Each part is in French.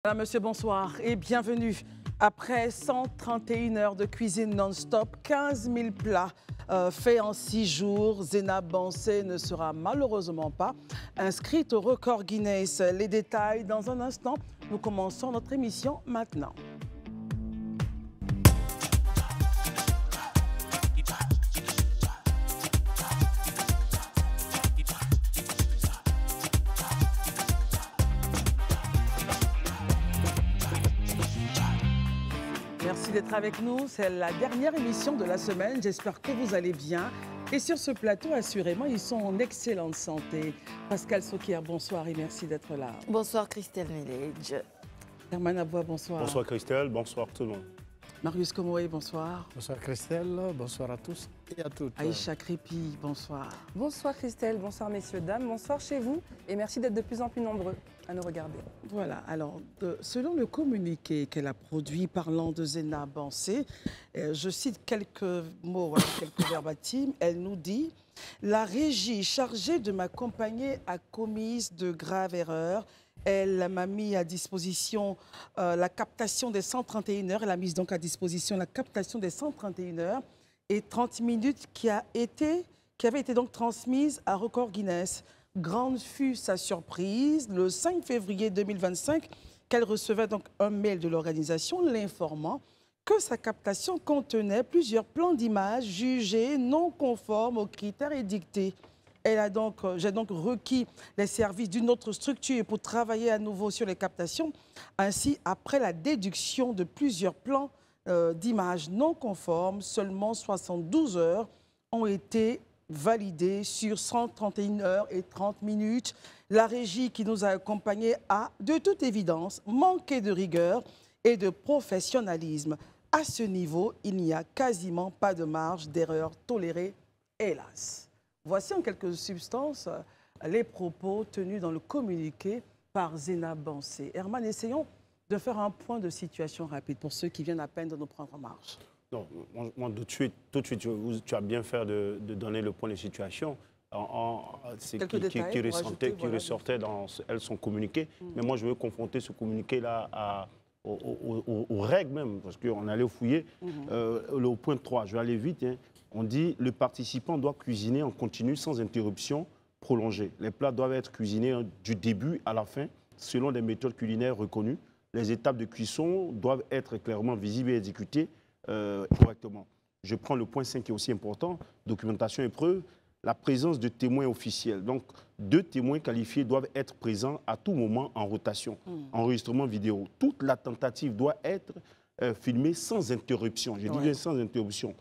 Madame, monsieur, bonsoir et bienvenue. Après 131 heures de cuisine non-stop, 15 000 plats faits en 6 jours, Zena Bansé ne sera malheureusement pas inscrite au record Guinness. Les détails dans un instant. Nous commençons notre émission maintenant. Merci d'être avec nous. C'est la dernière émission de la semaine. J'espère que vous allez bien. Et sur ce plateau, assurément, ils sont en excellente santé. Pascal Sokir, bonsoir et merci d'être là. Bonsoir Christelle Milledge. Herman Aboua, bonsoir. Bonsoir Christelle, bonsoir tout le monde. Marius Komoé, bonsoir. Bonsoir Christelle, bonsoir à tous et à toutes. Aïcha Crépi, bonsoir. Bonsoir Christelle, bonsoir messieurs, dames, bonsoir chez vous et merci d'être de plus en plus nombreux à nous regarder. Voilà, alors selon le communiqué qu'elle a produit parlant de Zena Bansé, je cite quelques mots, voilà, quelques verbatims, elle nous dit « La régie chargée de m'accompagner a commis de graves erreurs. Elle m'a mis à disposition la captation des 131 heures. Elle a mis donc à disposition la captation des 131 heures et 30 minutes qui avait été donc transmise à Record Guinness. Grande fut sa surprise le 5 février 2025 qu'elle recevait donc un mail de l'organisation l'informant que sa captation contenait plusieurs plans d'images jugés non conformes aux critères édictés. J'ai donc requis les services d'une autre structure pour travailler à nouveau sur les captations. Ainsi, après la déduction de plusieurs plans d'images non conformes, seulement 72 heures ont été validées sur 131 heures et 30 minutes. La régie qui nous a accompagnés a, de toute évidence, manqué de rigueur et de professionnalisme. À ce niveau, il n'y a quasiment pas de marge d'erreur tolérée, hélas. Voici en quelques substances les propos tenus dans le communiqué par Zena Bansé. Herman, essayons de faire un point de situation rapide pour ceux qui viennent à peine de nous prendre en marche. Non, moi tout de suite, tu as bien fait de donner le point de situation. Qui ressortait dans son communiqué. Mais moi, je veux confronter ce communiqué-là aux règles même, parce qu'on allait fouiller. Au point 3, je vais aller vite. Hein. On dit le participant doit cuisiner en continu sans interruption prolongée. Les plats doivent être cuisinés du début à la fin selon des méthodes culinaires reconnues. Les étapes de cuisson doivent être clairement visibles et exécutées correctement. Je prends le point 5 qui est aussi important, documentation et preuve, la présence de témoins officiels. Donc, 2 témoins qualifiés doivent être présents à tout moment en rotation, enregistrement vidéo. Toute la tentative doit être filmé sans interruption. Je dis bien sans interruption.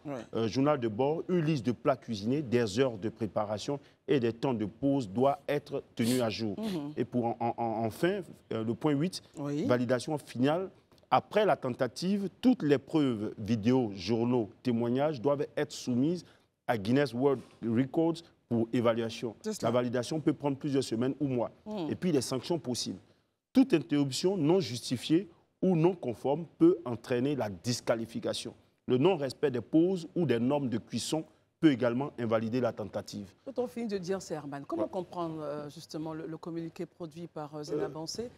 Journal de bord, une liste de plats cuisinés, des heures de préparation et des temps de pause doivent être tenus à jour. Et pour enfin, le point 8, validation finale. Après la tentative, toutes les preuves, vidéos, journaux, témoignages doivent être soumises à Guinness World Records pour évaluation. La validation peut prendre plusieurs semaines ou mois. Et puis les sanctions possibles. Toute interruption non justifiée ou non conforme peut entraîner la disqualification. Le non-respect des pauses ou des normes de cuisson peut également invalider la tentative. Quand on finit de dire, c'est Herman, comment comprendre justement le communiqué produit par Zena Bansé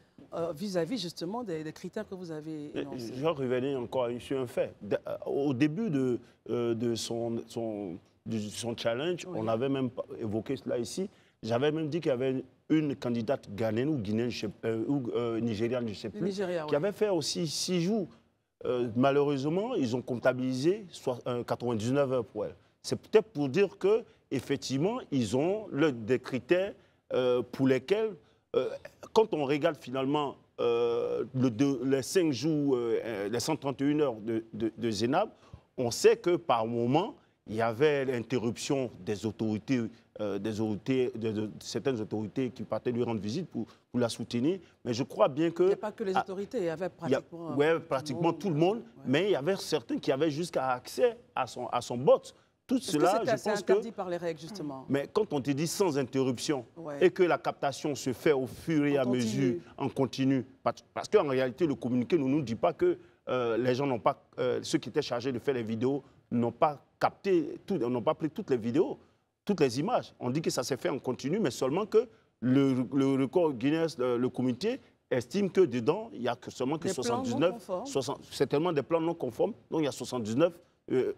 vis-à-vis justement des critères que vous avez énoncés? Je vais revenir encore sur un fait. Au début de son challenge, on avait même évoqué cela ici, j'avais même dit qu'il y avait une candidate ghanéenne ou guinéenne ou nigériane, je ne sais plus, qui avait fait aussi 6 jours. Malheureusement, ils ont comptabilisé 99 heures pour elle. C'est peut-être pour dire qu'effectivement, ils ont des critères pour lesquels, quand on regarde finalement les 5 jours, les 131 heures de Zena, on sait que par moment, il y avait l'interruption des autorités, certaines autorités qui partaient lui rendre visite pour la soutenir. Mais je crois bien que... Il n'y a pas que les autorités, il y avait pratiquement... Oui, pratiquement tout le monde. Mais il y avait certains qui avaient jusqu'à accès à son bot. Tout cela, je pense que... interdit par les règles, justement. Mais quand on te dit sans interruption et que la captation se fait au fur et à mesure, en continu, parce qu'en réalité, le communiqué ne nous dit pas que les gens n'ont pas... ceux qui étaient chargés de faire les vidéos n'ont pas capté, n'ont pas pris toutes les vidéos, toutes les images. On dit que ça s'est fait en continu, mais seulement que le record Guinness, le comité, estime que dedans, il n'y a seulement que Des plans 79, non conformes. c'est tellement des plans non conformes, donc il y a 79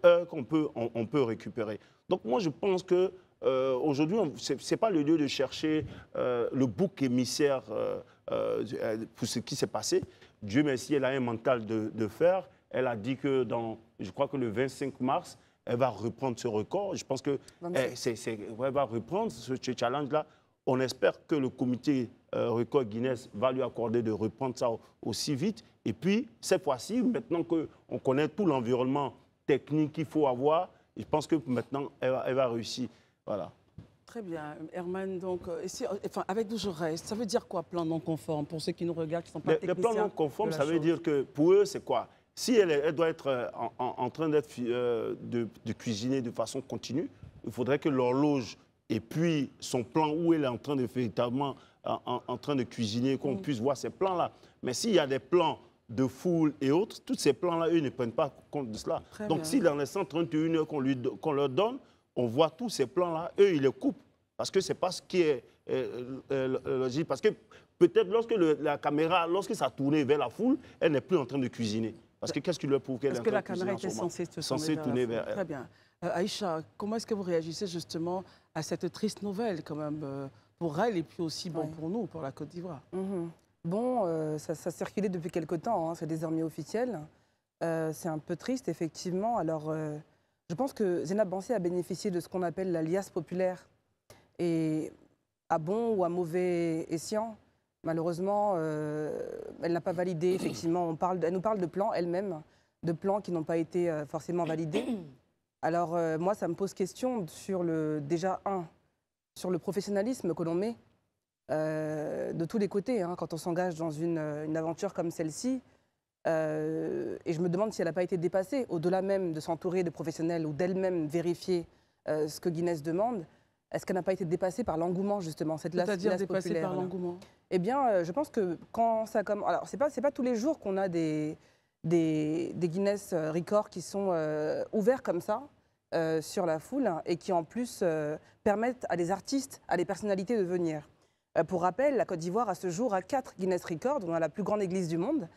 heures qu'on peut, on peut récupérer. Donc moi, je pense que aujourd'hui, ce n'est pas le lieu de chercher le bouc émissaire pour ce qui s'est passé. Dieu merci, elle a un mental de fer. Elle a dit que je crois que le 25 mars, elle va reprendre ce record. Je pense qu'elle va reprendre ce challenge-là. On espère que le comité record Guinness va lui accorder de reprendre ça aussi vite. Et puis, cette fois-ci, maintenant qu'on connaît tout l'environnement technique qu'il faut avoir, je pense que maintenant, elle va réussir. Voilà. Très bien. Herman, donc, avec d'où je reste, ça veut dire quoi, plan non conforme, pour ceux qui nous regardent, qui ne sont pas techniciens? Le plan non conforme, de la ça veut chose. dire que pour eux, c'est quoi? Si elle doit être en train de cuisiner de façon continue, il faudrait que l'horloge et puis son plan où elle est en train de véritablement en train de cuisiner, qu'on puisse voir ces plans-là. Mais s'il y a des plans de foule et autres, tous ces plans-là, eux ne prennent pas compte de cela. Très Donc bien. si dans les 131 heures qu'on leur donne, on voit tous ces plans-là, eux, ils les coupent. Parce que ce n'est pas ce qui est logique. Parce que peut-être lorsque la caméra, lorsque ça tournait vers la foule, elle n'est plus en train de cuisiner. Parce que qu'est-ce qui leur prouve qu'elle est en Est-ce que train la de cuisiner caméra en ce était moment? censée tourner vers elle. Très bien. Aïcha, comment est-ce que vous réagissez justement à cette triste nouvelle, quand même, pour elle et puis aussi bon, pour nous, pour la Côte d'Ivoire? Bon, ça circulait depuis quelque temps, hein, c'est désormais officiel. C'est un peu triste, effectivement. Alors, je pense que Zénab Bansé a bénéficié de ce qu'on appelle la liasse populaire. Et à bon ou à mauvais escient, malheureusement, elle n'a pas validé, effectivement. Elle nous parle de plans elle-même, de plans qui n'ont pas été forcément validés. Alors, moi, ça me pose question sur sur le professionnalisme que l'on met de tous les côtés, hein, quand on s'engage dans une aventure comme celle-ci. Et je me demande si elle n'a pas été dépassée, au-delà même de s'entourer de professionnels ou d'elle-même vérifier ce que Guinness demande. Est-ce qu'elle n'a pas été dépassée par l'engouement, justement, cette liasse populaire? C'est-à-dire dépassée par l'engouement? Eh bien, je pense que quand ça commence... Alors, c'est pas tous les jours qu'on a des Guinness Records qui sont ouverts comme ça sur la foule et qui, en plus, permettent à des artistes, à des personnalités de venir. Pour rappel, la Côte d'Ivoire, à ce jour, a 4 Guinness Records. On a la plus grande église du monde,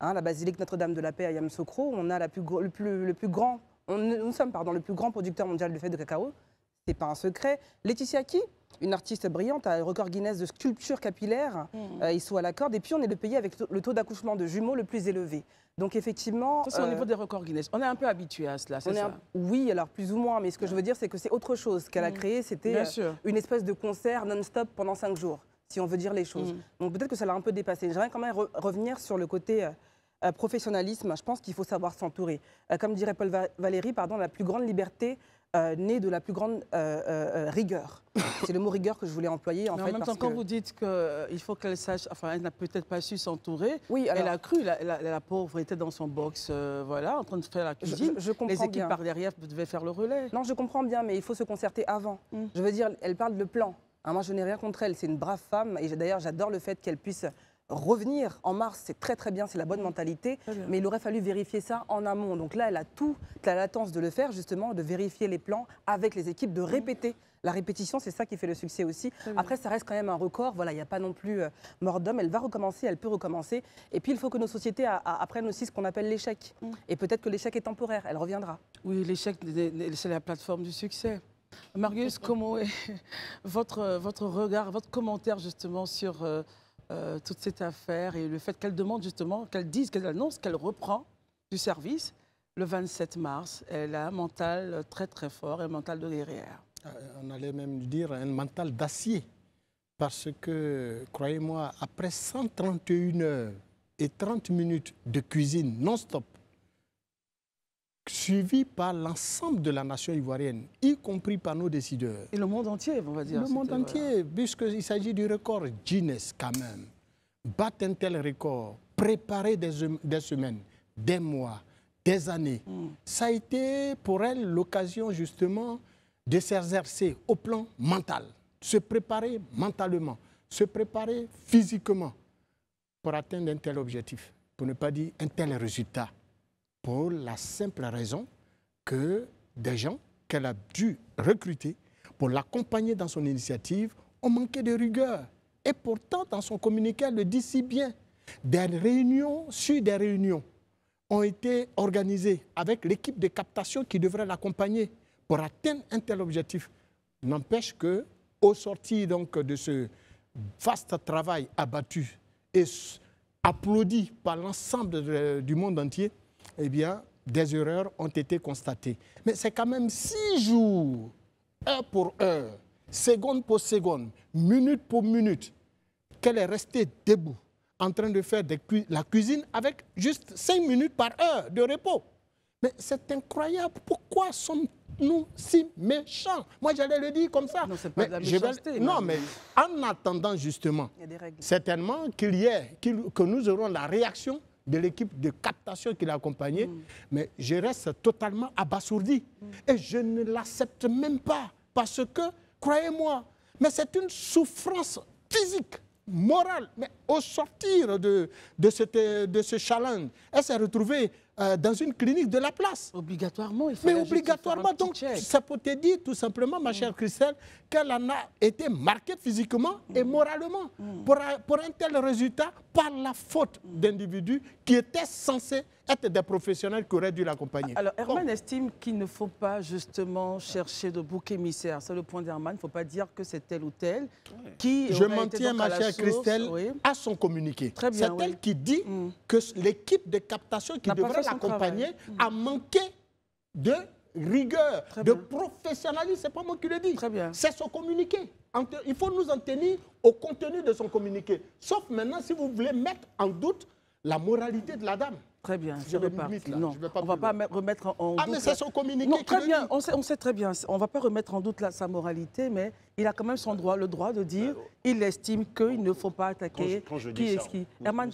hein, la basilique Notre-Dame de la Paix à Yamoussoukro. On a nous sommes le plus grand producteur mondial de fèves de cacao. Ce n'est pas un secret. Laetitia Ki, une artiste brillante, a un record Guinness de sculpture capillaire, ISO à la corde. Et puis, on est le pays avec le taux d'accouchement de jumeaux le plus élevé. Donc, effectivement... Ça, c'est au niveau des records Guinness. On est un peu habitué à cela, c'est ça? Oui, alors plus ou moins. Mais ce que je veux dire, c'est que c'est autre chose. Ce qu'elle a créé, c'était une espèce de concert non-stop pendant 5 jours, si on veut dire les choses. Donc, peut-être que ça l'a un peu dépassé. J'aimerais quand même revenir sur le côté... professionnalisme, je pense qu'il faut savoir s'entourer. Comme dirait Paul Valéry, la plus grande liberté naît de la plus grande rigueur. C'est le mot rigueur que je voulais employer. En même temps, quand vous dites qu'il faut qu'elle sache, enfin, elle n'a peut-être pas su s'entourer, oui, alors, elle a cru, la pauvre était dans son box, voilà, en train de faire la cuisine. Je comprends les équipes bien. par derrière devaient faire le relais. Non, je comprends bien, mais il faut se concerter avant. Je veux dire, elle parle de plan. Hein, moi, je n'ai rien contre elle. C'est une brave femme. Et d'ailleurs, j'adore le fait qu'elle puisse revenir en mars. C'est très, très bien. C'est la bonne mentalité. Mais il aurait fallu vérifier ça en amont. Donc là, elle a toute la latence de le faire, justement, de vérifier les plans avec les équipes, de répéter. La répétition, c'est ça qui fait le succès aussi. Après, ça reste quand même un record. Voilà, il n'y a pas non plus mort d'homme. Elle va recommencer, elle peut recommencer. Et puis, il faut que nos sociétés apprennent aussi ce qu'on appelle l'échec. Et peut-être que l'échec est temporaire. Elle reviendra. Oui, l'échec, c'est la plateforme du succès. Marius, comment est votre regard, votre commentaire justement sur toute cette affaire et le fait qu'elle demande justement, qu'elle dise, qu'elle annonce qu'elle reprend du service le 27 mars. Elle a un mental très très fort, un mental de guerrière. On allait même dire un mental d'acier. Parce que, croyez-moi, après 131 heures et 30 minutes de cuisine non-stop, suivi par l'ensemble de la nation ivoirienne, y compris par nos décideurs. Et le monde entier, on va dire. Le monde entier, puisqu'il s'agit du record Guinness quand même. Battre un tel record, préparer des semaines, des mois, des années. Ça a été pour elle l'occasion justement de s'exercer au plan mental, se préparer mentalement, se préparer physiquement pour atteindre un tel objectif, pour ne pas dire un tel résultat. Pour la simple raison que des gens qu'elle a dû recruter pour l'accompagner dans son initiative ont manqué de rigueur. Et pourtant, dans son communiqué, elle le dit si bien. Des réunions sur des réunions ont été organisées avec l'équipe de captation qui devrait l'accompagner pour atteindre un tel objectif. N'empêche que, au sortir donc de ce vaste travail abattu et applaudi par l'ensemble du monde entier, eh bien, des erreurs ont été constatées. Mais c'est quand même 6 jours, heure pour heure, seconde pour seconde, minute pour minute, qu'elle est restée debout, en train de faire la cuisine avec juste 5 minutes par heure de repos. Mais c'est incroyable. Pourquoi sommes-nous si méchants? Moi, j'allais le dire comme ça. Non, c'est pas de la méchanceté. Non, mais en attendant justement, certainement que nous aurons la réaction de l'équipe de captation qui l'a accompagné, mais je reste totalement abasourdi. Et je ne l'accepte même pas parce que, croyez-moi, mais c'est une souffrance physique, morale. Mais au sortir de ce challenge, elle s'est retrouvée dans une clinique de la place. Obligatoirement, il faut. Mais obligatoirement, donc ça peut te dire tout simplement, ma chère Christelle, qu'elle en a été marquée physiquement et moralement pour un tel résultat par la faute d'individus qui étaient censés être des professionnels qui auraient dû l'accompagner. Alors, Herman estime qu'il ne faut pas justement chercher de bouc émissaire. C'est le point d'Herman. Il ne faut pas dire que c'est tel ou tel qui. Je m'en tiens, ma chère Christelle, à son communiqué. C'est elle qui dit que l'équipe de captation qui devrait l'accompagner a manqué de rigueur, de professionnalisme. Ce n'est pas moi qui le dis. C'est son communiqué. Il faut nous en tenir au contenu de son communiqué. Sauf maintenant si vous voulez mettre en doute la moralité de la dame. Très bien, je repars. Non, on ne va pas remettre en doute. Ah, mais c'est son communiqué. Non, très bien, on sait très bien. On ne va pas remettre en doute sa moralité, mais il a quand même le droit de dire il estime qu'il ne faut pas attaquer qui est qui. Herman,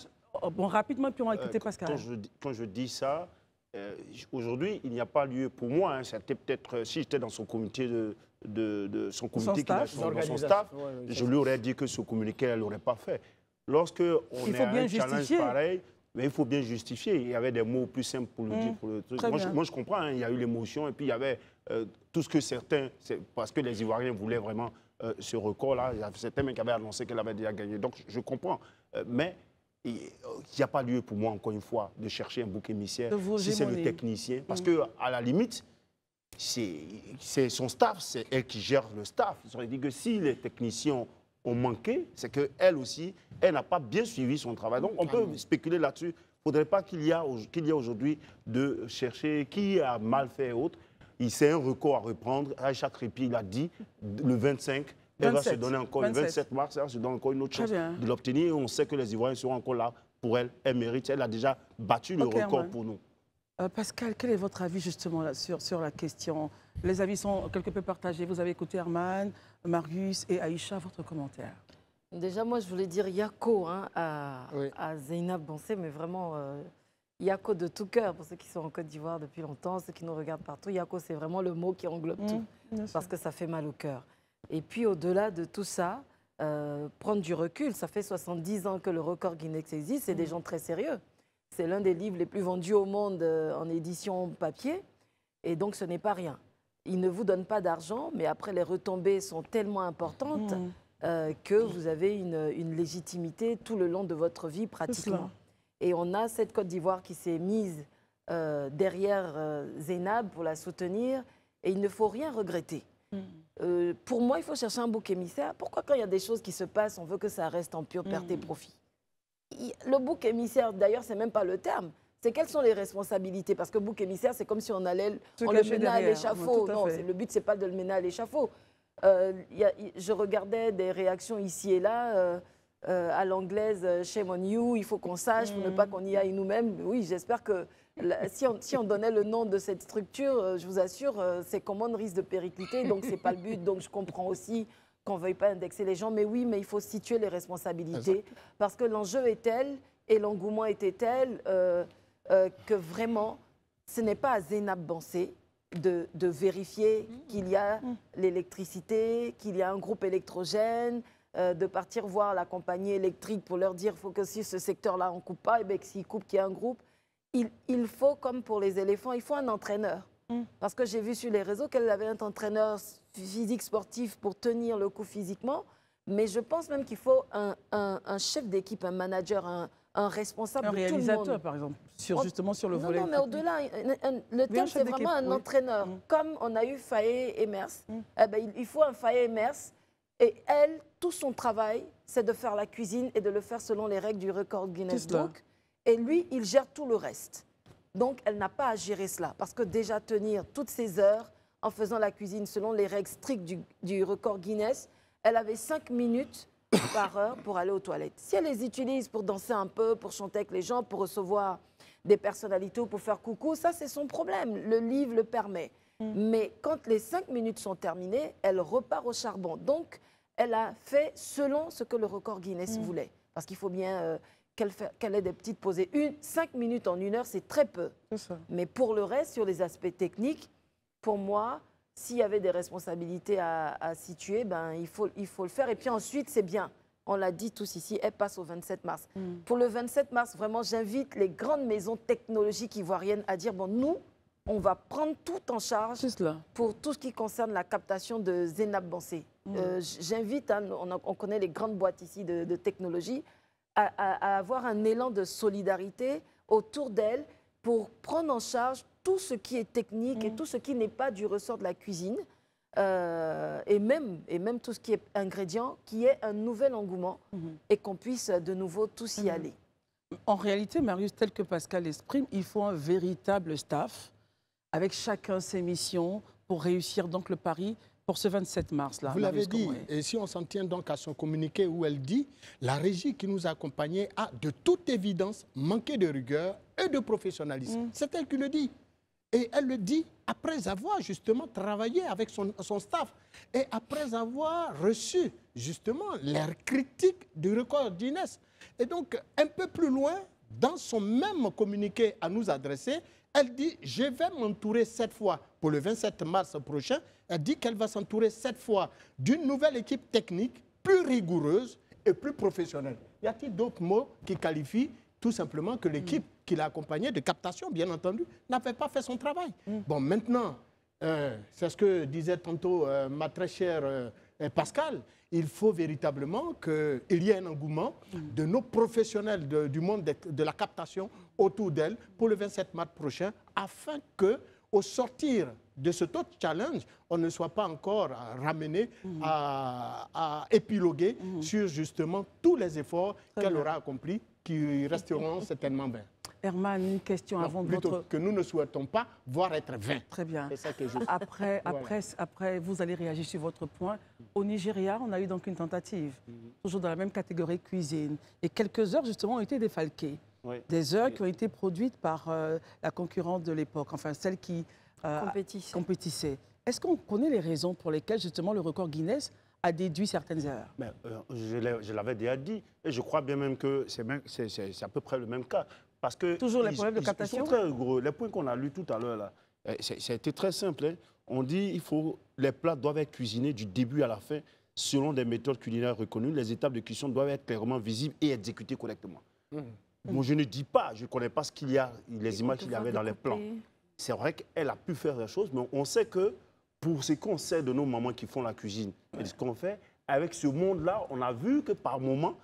bon, rapidement, puis on va écouter Pascal. Quand je dis ça, aujourd'hui, il n'y a pas lieu pour moi. C'était peut-être, si j'étais dans son comité de son comité, dans son staff, je lui aurais dit que ce communiqué, elle ne l'aurait pas fait. Lorsque on est à un challenge pareil, mais il faut bien justifier. Il y avait des mots plus simples pour le dire. Pour le truc. Moi, je comprends. Hein, il y a eu l'émotion et puis il y avait tout ce que certains... Parce que les Ivoiriens voulaient vraiment ce record-là. Il y a certains mecs qui avaient annoncé qu'elle avait déjà gagné. Donc, je comprends. Mais il n'y a pas lieu pour moi, encore une fois, de chercher un bouc émissaire si c'est le technicien. Parce qu'à la limite, c'est son staff, c'est elle qui gère le staff. Ils auraient dit que si les techniciens ont manqué, c'est qu'elle aussi, elle n'a pas bien suivi son travail. Donc, on peut spéculer là-dessus. Il ne faudrait pas qu'il y ait aujourd'hui de chercher qui a mal fait et autres. C'est un record à reprendre. Aïcha Crépy l'a dit, le 25, elle va se donner encore, le 27 mars, elle va se donner encore une autre chance de l'obtenir. On sait que les Ivoiriens seront encore là pour elle. Elle mérite, elle a déjà battu le record pour nous. Pascal, quel est votre avis justement là, sur la question? Les avis sont quelque peu partagés. Vous avez écouté Herman, Marius et Aïcha, votre commentaire? Déjà, moi, je voulais dire Yako à Zeynab Bansé, mais vraiment Yako de tout cœur, pour ceux qui sont en Côte d'Ivoire depuis longtemps, ceux qui nous regardent partout. Yako, c'est vraiment le mot qui englobe tout, parce que ça fait mal au cœur. Et puis, au-delà de tout ça, prendre du recul, ça fait 70 ans que le record Guinness existe, c'est des gens très sérieux. C'est l'un des livres les plus vendus au monde en édition papier, et donc ce n'est pas rien. Ils ne vous donnent pas d'argent, mais après, les retombées sont tellement importantes que vous avez une légitimité tout le long de votre vie, pratiquement. Et on a cette Côte d'Ivoire qui s'est mise derrière Zeynab pour la soutenir, et il ne faut rien regretter. Pour moi, il faut chercher un bouc émissaire. Pourquoi quand il y a des choses qui se passent, on veut que ça reste en pure perte et profit? Le bouc émissaire, d'ailleurs, c'est même pas le terme. C'est quelles sont les responsabilités? Parce que bouc émissaire, c'est comme si on le menait à l'échafaud. Non, le but, c'est pas de le mener à l'échafaud. Je regardais des réactions ici et là, à l'anglaise, shame on you, il faut qu'on sache pour ne pas qu'on y aille nous-mêmes. Oui, j'espère que si on donnait le nom de cette structure, je vous assure, ces commandes risquent de péricliter, donc c'est pas le but. Donc je comprends aussi qu'on ne veuille pas indexer les gens, mais oui, mais il faut situer les responsabilités, parce que l'enjeu est tel et l'engouement était tel que vraiment, ce n'est pas à Zeynab Bansé de vérifier qu'il y a l'électricité, qu'il y a un groupe électrogène, de partir voir la compagnie électrique pour leur dire qu'il faut que si ce secteur-là on ne coupe pas, et bien que s'ils coupent, qu'il y a un groupe. Il faut, comme pour les éléphants, il faut un entraîneur. Parce que j'ai vu sur les réseaux qu'elle avait un entraîneur physique sportif pour tenir le coup physiquement, mais je pense même qu'il faut un chef d'équipe, un manager, un responsable un de tout le réalisateur, monde. par exemple, justement sur le volet. Non, mais au-delà, le terme, c'est vraiment un entraîneur. Comme on a eu Faye Emers, eh ben, il faut un Faye Emers. Et elle, tout son travail, c'est de faire la cuisine et de le faire selon les règles du record Guinness Book. Et lui, il gère tout le reste. Donc, elle n'a pas à gérer cela. Parce que déjà, tenir toutes ces heures en faisant la cuisine selon les règles strictes du record Guinness, elle avait 5 minutes par heure pour aller aux toilettes. Si elle les utilise pour danser un peu, pour chanter avec les gens, pour recevoir des personnalités ou pour faire coucou, ça, c'est son problème. Le livre le permet. Mais quand les 5 minutes sont terminées, elle repart au charbon. Donc, elle a fait selon ce que le record Guinness voulait. Parce qu'il faut bien qu'elle ait des petites pauses. 5 minutes en 1 heure, c'est très peu. Mais pour le reste, sur les aspects techniques, pour moi, s'il y avait des responsabilités à situer, ben, il faut le faire. Et puis ensuite, c'est bien. On l'a dit tous ici, elle passe au 27 mars. Pour le 27 mars, vraiment, j'invite les grandes maisons technologiques ivoiriennes à dire, bon, nous, on va prendre tout en charge pour tout ce qui concerne la captation de Zénab Bansé. J'invite, on connaît les grandes boîtes ici de technologie, à avoir un élan de solidarité autour d'elle pour prendre en charge tout ce qui est technique et tout ce qui n'est pas du ressort de la cuisine, et même tout ce qui est ingrédients, qui est un nouvel engouement et qu'on puisse de nouveau tous y aller. En réalité, Marius, tel que Pascal l'exprime, il faut un véritable staff avec chacun ses missions pour réussir donc le pari pour ce 27 mars-là. Vous l'avez dit, et si on s'en tient donc à son communiqué où elle dit « La régie qui nous a accompagnés a de toute évidence manqué de rigueur et de professionnalisme ». C'est elle qui le dit. Et elle le dit après avoir justement travaillé avec son staff et après avoir reçu justement les critiques du record Guinness. Et donc, un peu plus loin, dans son même communiqué à nous adresser, elle dit « Je vais m'entourer cette fois, pour le 27 mars prochain, elle dit qu'elle va s'entourer cette fois d'une nouvelle équipe technique plus rigoureuse et plus professionnelle. » Y a-t-il d'autres mots qui qualifient tout simplement que l'équipe qui l'a accompagnée de captation, bien entendu, n'avait pas fait son travail? Bon, maintenant, c'est ce que disait tantôt ma très chère Pascal, il faut véritablement qu'il y ait un engouement de nos professionnels du monde de la captation autour d'elle pour le 27 mars prochain, afin qu'au sortir de cet autre challenge, on ne soit pas encore ramené à épiloguer sur justement tous les efforts qu'elle aura accomplis, qui resteront certainement vains. Herman, une question avant plutôt que nous ne souhaitons pas voir être vains. Très bien. C'est ça que je... Après, vous allez réagir sur votre point. Au Nigeria, on a eu donc une tentative, toujours dans la même catégorie cuisine. Et quelques heures, justement, ont été défalquées. Des heures qui ont été produites par la concurrente de l'époque, enfin celle qui compétissait. Est-ce qu'on connaît les raisons pour lesquelles, justement, le record Guinness a déduit certaines heures? Je l'avais déjà dit, et je crois bien même que c'est à peu près le même cas. Parce que toujours les problèmes de captation. Ils sont très rigoureux. Les points qu'on a lus tout à l'heure, là, c'était très simple. Hein. On dit les plats doivent être cuisinés du début à la fin selon des méthodes culinaires reconnues. Les étapes de cuisson doivent être clairement visibles et exécutées correctement. Moi, je ne dis pas, je ne connais pas ce qu'il y a, les images qu'il y avait dans les plans. C'est vrai qu'elle a pu faire des choses, mais on sait que pour ce qu'on sait de nos mamans qui font la cuisine et ce qu'on fait, avec ce monde-là, on a vu que par moments,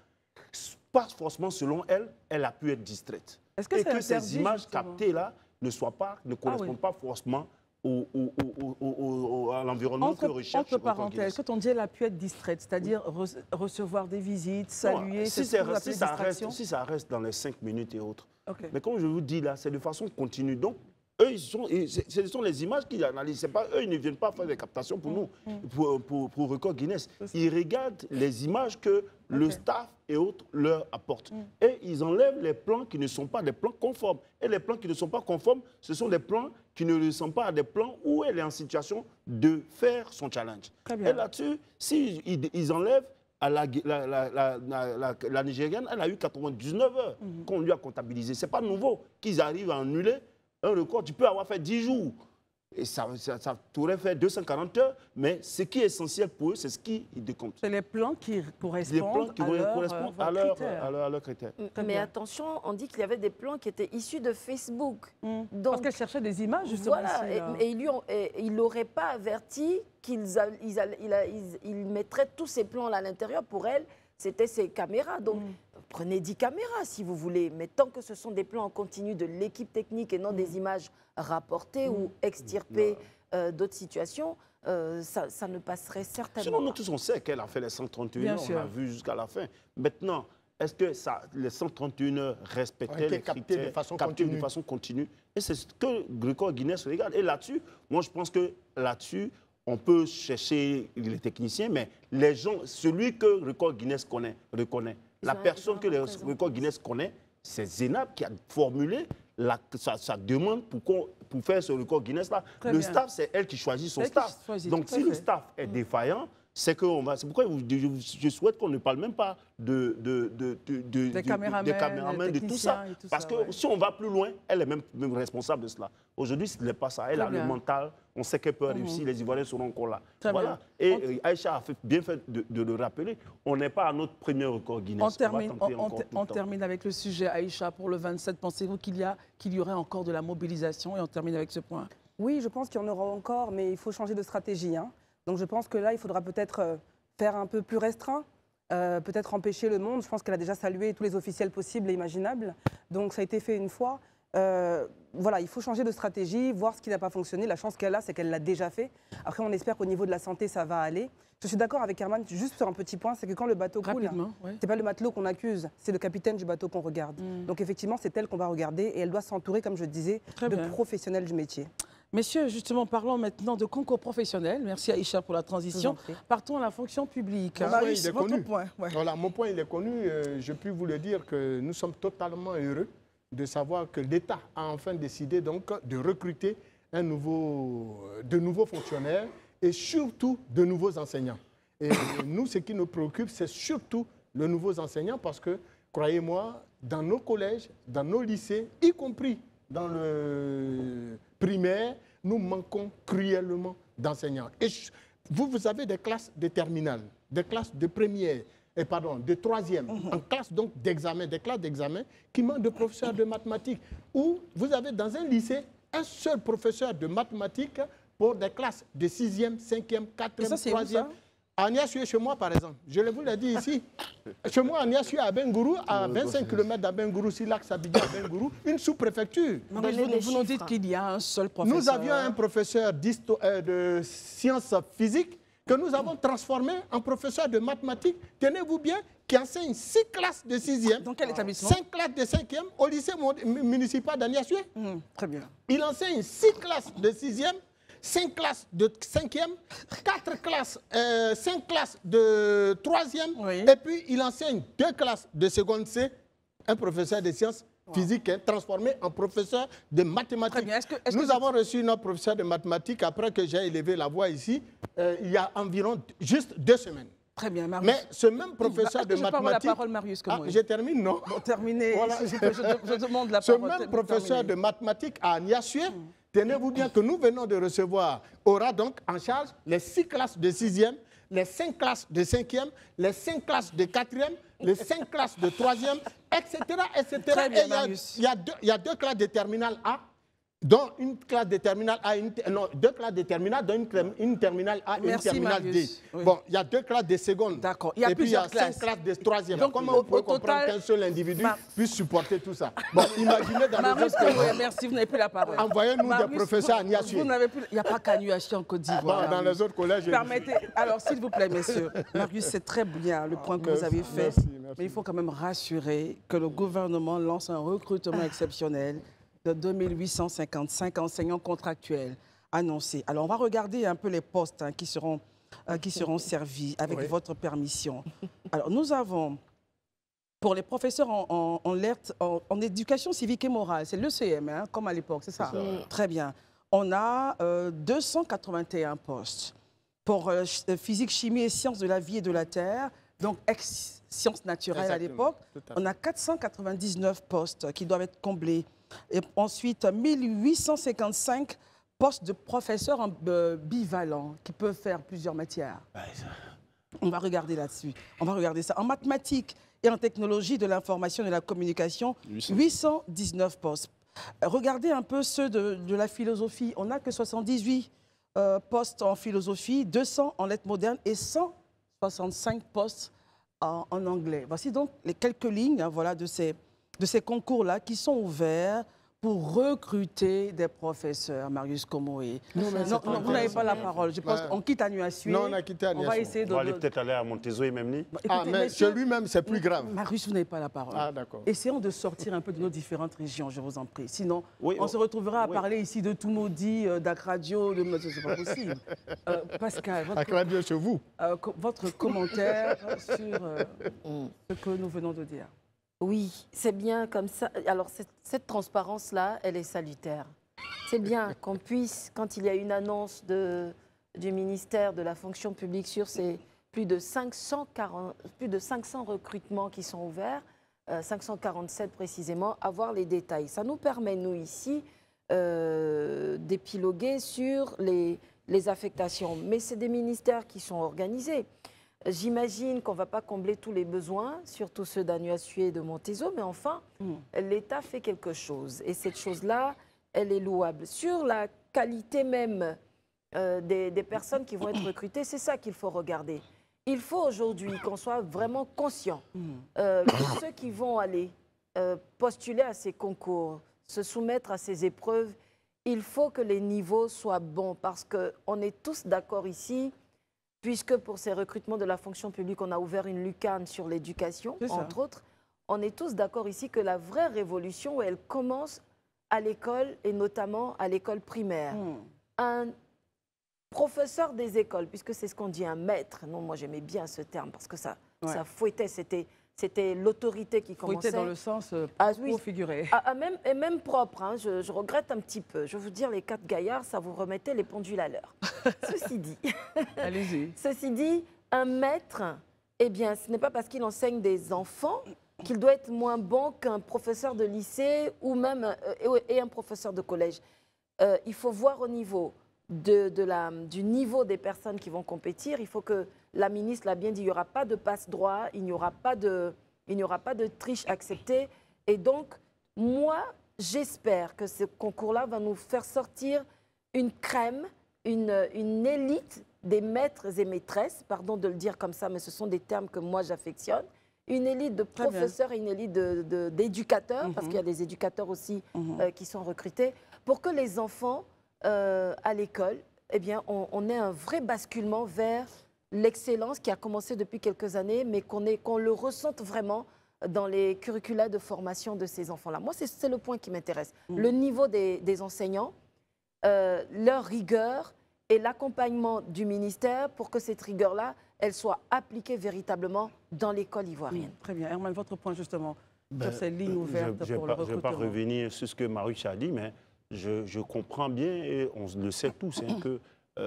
pas forcément selon elle, elle a pu être distraite. Et que ces images captées-là ne correspondent pas forcément à l'environnement que recherche. Entre parenthèses, quand on dit qu'elle a pu être distraite, c'est-à-dire recevoir des visites, saluer, si ça reste dans les 5 minutes et autres. Mais comme je vous dis là, c'est de façon continue. Donc, eux, ce sont les images qu'ils analysent. Pas, eux, ils ne viennent pas faire des captations pour nous, pour Record Guinness. Ils regardent les images que le staff et autres leur apportent. Et ils enlèvent les plans qui ne sont pas des plans conformes. Et les plans qui ne sont pas conformes, ce sont des plans qui ne ressemblent pas à des plans où elle est en situation de faire son challenge. Et là-dessus, s'ils enlèvent, la Nigérienne, elle a eu 99 heures qu'on lui a comptabilisé. Ce n'est pas nouveau qu'ils arrivent à annuler un record. Tu peux avoir fait 10 jours. Et ça t'aurait fait 240 heures, mais ce qui est essentiel pour eux, c'est ce qui décompte. C'est les plans qui correspondent à leurs critères. Mais attention, on dit qu'il y avait des plans qui étaient issus de Facebook. Donc, parce qu'elle cherchait des images, justement. Voilà, et il n'aurait pas averti qu'il mettrait tous ces plans-là à l'intérieur. Pour elle, c'était ses caméras. Donc, prenez 10 caméras si vous voulez, mais tant que ce sont des plans en continu de l'équipe technique et non des images rapportées ou extirpées d'autres situations, ça ne passerait certainement Sinon, nous pas. tous, on sait qu'elle a fait les 131 Bien heures, sûr. on l'a vu jusqu'à la fin. Maintenant, est-ce que les 131 heures respectaient les captées critères, de façon captées continue. de façon continue? Et c'est ce que Record Guinness regarde. Et là-dessus, moi, je pense que là-dessus, on peut chercher les techniciens, mais les gens, celui que Record Guinness reconnaît. La personne que le Record Guinness connaît, c'est Zénab qui a formulé sa demande pour faire ce Record Guinness-là. Très Le bien. staff, c'est elle qui choisit son C'est elle qui staff. choisit, Donc, tout à si le fait. staff est défaillant, c'est pourquoi je souhaite qu'on ne parle même pas des caméramans, caméramans, des de tout ça. techniciens et tout Parce ça, que ouais. si on va plus loin, elle est même responsable de cela. Aujourd'hui, ce n'est pas ça. Elle Très a bien. le mental, on sait qu'elle peut réussir, les Ivoiriens seront encore là. Très Voilà. bien. Et Aïcha a bien fait de le rappeler. On n'est pas à notre premier record Guinness. On termine avec le sujet, Aïcha, pour le 27. Pensez-vous qu'il y aurait encore de la mobilisation? Et on termine avec ce point. Oui, je pense qu'il y en aura encore, mais il faut changer de stratégie, hein. Donc je pense que là, il faudra peut-être faire un peu plus restreint, peut-être empêcher le monde. Je pense qu'elle a déjà salué tous les officiels possibles et imaginables. Donc ça a été fait une fois. Voilà, il faut changer de stratégie, voir ce qui n'a pas fonctionné. La chance qu'elle a, c'est qu'elle l'a déjà fait. Après, on espère qu'au niveau de la santé, ça va aller. Je suis d'accord avec Herman, juste sur un petit point, c'est que quand le bateau coule, Rapidement, ouais. c'est pas le matelot qu'on accuse, c'est le capitaine du bateau qu'on regarde. Donc effectivement, c'est elle qu'on va regarder et elle doit s'entourer, comme je disais, Très de bien. professionnels du métier. Messieurs, justement, parlons maintenant de concours professionnel. Merci Aïcha pour la transition. Je vous en prie. Partons à la fonction publique. Mon Marius, point, il est votre connu. point. Ouais. Voilà, mon point, il est connu. Je puis vous le dire que nous sommes totalement heureux de savoir que l'État a enfin décidé donc de recruter de nouveaux fonctionnaires et surtout de nouveaux enseignants. Et nous, ce qui nous préoccupe, c'est surtout les nouveaux enseignants parce que, croyez-moi, dans nos collèges, dans nos lycées, y compris dans le primaire, nous manquons cruellement d'enseignants. Et vous avez des classes de terminale, des classes de première, de troisième, en classe donc d'examen, des classes d'examen qui manquent de professeurs de mathématiques. Ou vous avez dans un lycée un seul professeur de mathématiques pour des classes de 6e, 5e, 4e, 3e. À Niassué, chez moi, par exemple, je vous l'ai dit ici, chez moi, à Niassué, à Bengourou, à 25 km d'Abengourou, si l'axe Abidjan à Bengourou, une sous-préfecture. Vous nous dites qu'il y a un seul professeur. Nous avions un professeur de sciences physiques que nous avons transformé en professeur de mathématiques, tenez-vous bien, qui enseigne 6 classes de 6e, dans quel établissement? 5 classes de 5e au lycée municipal d'Aniassué. Très bien. Il enseigne 6 classes de 6e, 5 classes de 5e, 4 classes, 5 classes de 3e, Oui. et puis il enseigne 2 classes de seconde C, un professeur de sciences physiques transformé en professeur de mathématiques. Très bien. Nous avons reçu notre professeur de mathématiques après que j'ai élevé la voix ici, il y a environ juste 2 semaines. Très bien, Marius. Mais ce même professeur de mathématiques... la parole, Marius, que moi. je termine, non? Bon, terminez. Voilà. Je demande la Ce parole. même professeur de mathématiques à Niassué, tenez-vous bien que nous venons de recevoir, aura donc en charge les 6 classes de 6e, les 5 classes de 5e, les 5 classes de 4e, les 5 classes de 3e, etc. etc. Très bien, Et Marius. il y a 2 classes de terminale A, dont une classe de terminale A, 2 classes de terminale, dont une terminale A et Merci, une terminale Marius. D. Oui. Bon, il y a 2 classes de seconde. D'accord. Il y a et puis il y a plusieurs 5 classes de troisième. Donc, Comment au on peut comprendre total, qu'un seul individu puisse supporter tout ça? Bon, imaginez dans les Marius, autres pays. merci, vous n'avez plus la parole. Envoyez-nous des Marius, professeurs à Niassué. Vous n'avez plus... Il n'y a pas qu'à Niassué en Côte d'Ivoire. Bon, dans les autres collèges... Permettez, alors s'il vous plaît, messieurs, Marius, c'est très bien le point que vous avez fait, merci. mais il faut quand même rassurer que le gouvernement lance un recrutement exceptionnel de 2855 enseignants contractuels annoncés. Alors, on va regarder un peu les postes qui seront servis avec votre permission. Alors, nous avons, pour les professeurs en éducation civique et morale, c'est l'ECM, comme à l'époque, c'est ça? Très bien. On a 281 postes. Pour physique, chimie et sciences de la vie et de la terre, donc ex-sciences naturelles à l'époque, on a 499 postes qui doivent être comblés. Et ensuite, 1855 postes de professeurs bivalents qui peuvent faire plusieurs matières. On va regarder là-dessus. On va regarder ça. En mathématiques et en technologie de l'information et de la communication, 819 postes. Regardez un peu ceux de la philosophie. On n'a que 78 postes en philosophie, 200 en lettres modernes et 165 postes en anglais. Voici donc les quelques lignes voilà, de ces concours-là qui sont ouverts pour recruter des professeurs, Marius Komoé. Non, vous n'avez pas la parole. Je pense qu'on quitte Anuassué. Non, on a quitté Anuassué. On va essayer de... On va aller peut-être aller à Montezo et Memni. Mais chez lui-même, c'est plus grave. Marius, vous n'avez pas la parole. Ah, d'accord. Essayons de sortir un peu de nos différentes régions, je vous en prie. Sinon, oui, on se retrouvera à parler ici de tout maudit, d'Akradio, de... C'est pas possible. Pascal, Akradio chez vous. Votre commentaire sur ce que nous venons de dire. Oui, c'est bien comme ça. Alors, cette transparence-là, elle est salutaire. C'est bien qu'on puisse, quand il y a une annonce du ministère de la fonction publique sur ces plus de 500 recrutements qui sont ouverts, 547 précisément, avoir les détails. Ça nous permet, nous, ici, d'épiloguer sur les affectations. Mais c'est des ministères qui sont organisés. J'imagine qu'on ne va pas combler tous les besoins, surtout ceux d'Anuassué et de Montezo, mais enfin, l'État fait quelque chose. Et cette chose-là, elle est louable. Sur la qualité même des personnes qui vont être recrutées, c'est ça qu'il faut regarder. Il faut aujourd'hui qu'on soit vraiment conscient que ceux qui vont aller postuler à ces concours, se soumettre à ces épreuves, il faut que les niveaux soient bons, parce qu'on est tous d'accord ici, puisque pour ces recrutements de la fonction publique, on a ouvert une lucarne sur l'éducation, entre autres. On est tous d'accord ici que la vraie révolution, elle commence à l'école, et notamment à l'école primaire. Un professeur des écoles, puisque c'est ce qu'on dit, un maître. Non, moi j'aimais bien ce terme, parce que ça fouettait, c'était l'autorité qui commençait. Fouettait dans le sens figuré. Et même propre, hein, je regrette un petit peu. Je veux dire, les 4 gaillards, ça vous remettait les pendules à l'heure. Ceci dit, ceci dit, un maître, eh bien, ce n'est pas parce qu'il enseigne des enfants qu'il doit être moins bon qu'un professeur de lycée ou même un professeur de collège. Il faut voir au niveau du niveau des personnes qui vont compétir. Il faut que la ministre l'a bien dit, il n'y aura pas de passe-droit, il n'y aura pas de triche acceptée. Et donc, moi, j'espère que ce concours-là va nous faire sortir une crème, une élite des maîtres et maîtresses, pardon de le dire comme ça, mais ce sont des termes que moi j'affectionne, une élite de professeurs et une élite d'éducateurs, parce qu'il y a des éducateurs aussi qui sont recrutés, pour que les enfants à l'école, eh bien, on ait un vrai basculement vers l'excellence qui a commencé depuis quelques années, mais qu'on le ressente vraiment dans les curricula de formation de ces enfants-là. Moi, c'est le point qui m'intéresse. Le niveau des enseignants, leur rigueur et l'accompagnement du ministère pour que cette rigueur-là, elle soit appliquée véritablement dans l'école ivoirienne. Très bien. Herman, votre point justement sur ces lignes ouvertes pour le recrutement. Je ne vais pas revenir sur ce que Marius a dit, mais je comprends bien, et on le sait tous, que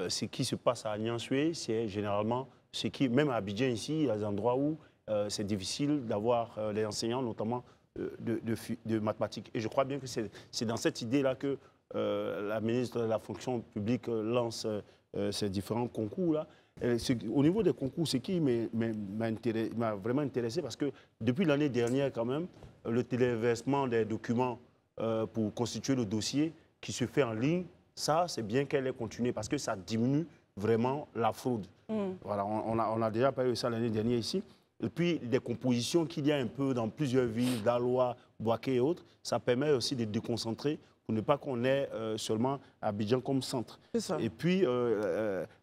ce qui se passe à Anuassué, c'est généralement ce qui, même à Abidjan ici, il y a des endroits où c'est difficile d'avoir les enseignants, notamment de mathématiques. Et je crois bien que c'est dans cette idée-là que la ministre de la fonction publique lance ces différents concours-là. Au niveau des concours, ce qui m'a vraiment intéressé, parce que depuis l'année dernière, quand même, le téléversement des documents pour constituer le dossier qui se fait en ligne, ça, c'est bien qu'elle ait continué, parce que ça diminue vraiment la fraude. Voilà, on a déjà parlé de ça l'année dernière ici. Et puis, des compositions qu'il y a un peu dans plusieurs villes, Daloa, Boaké et autres, ça permet aussi de déconcentrer pour ne pas qu'on ait seulement Abidjan comme centre. Et puis,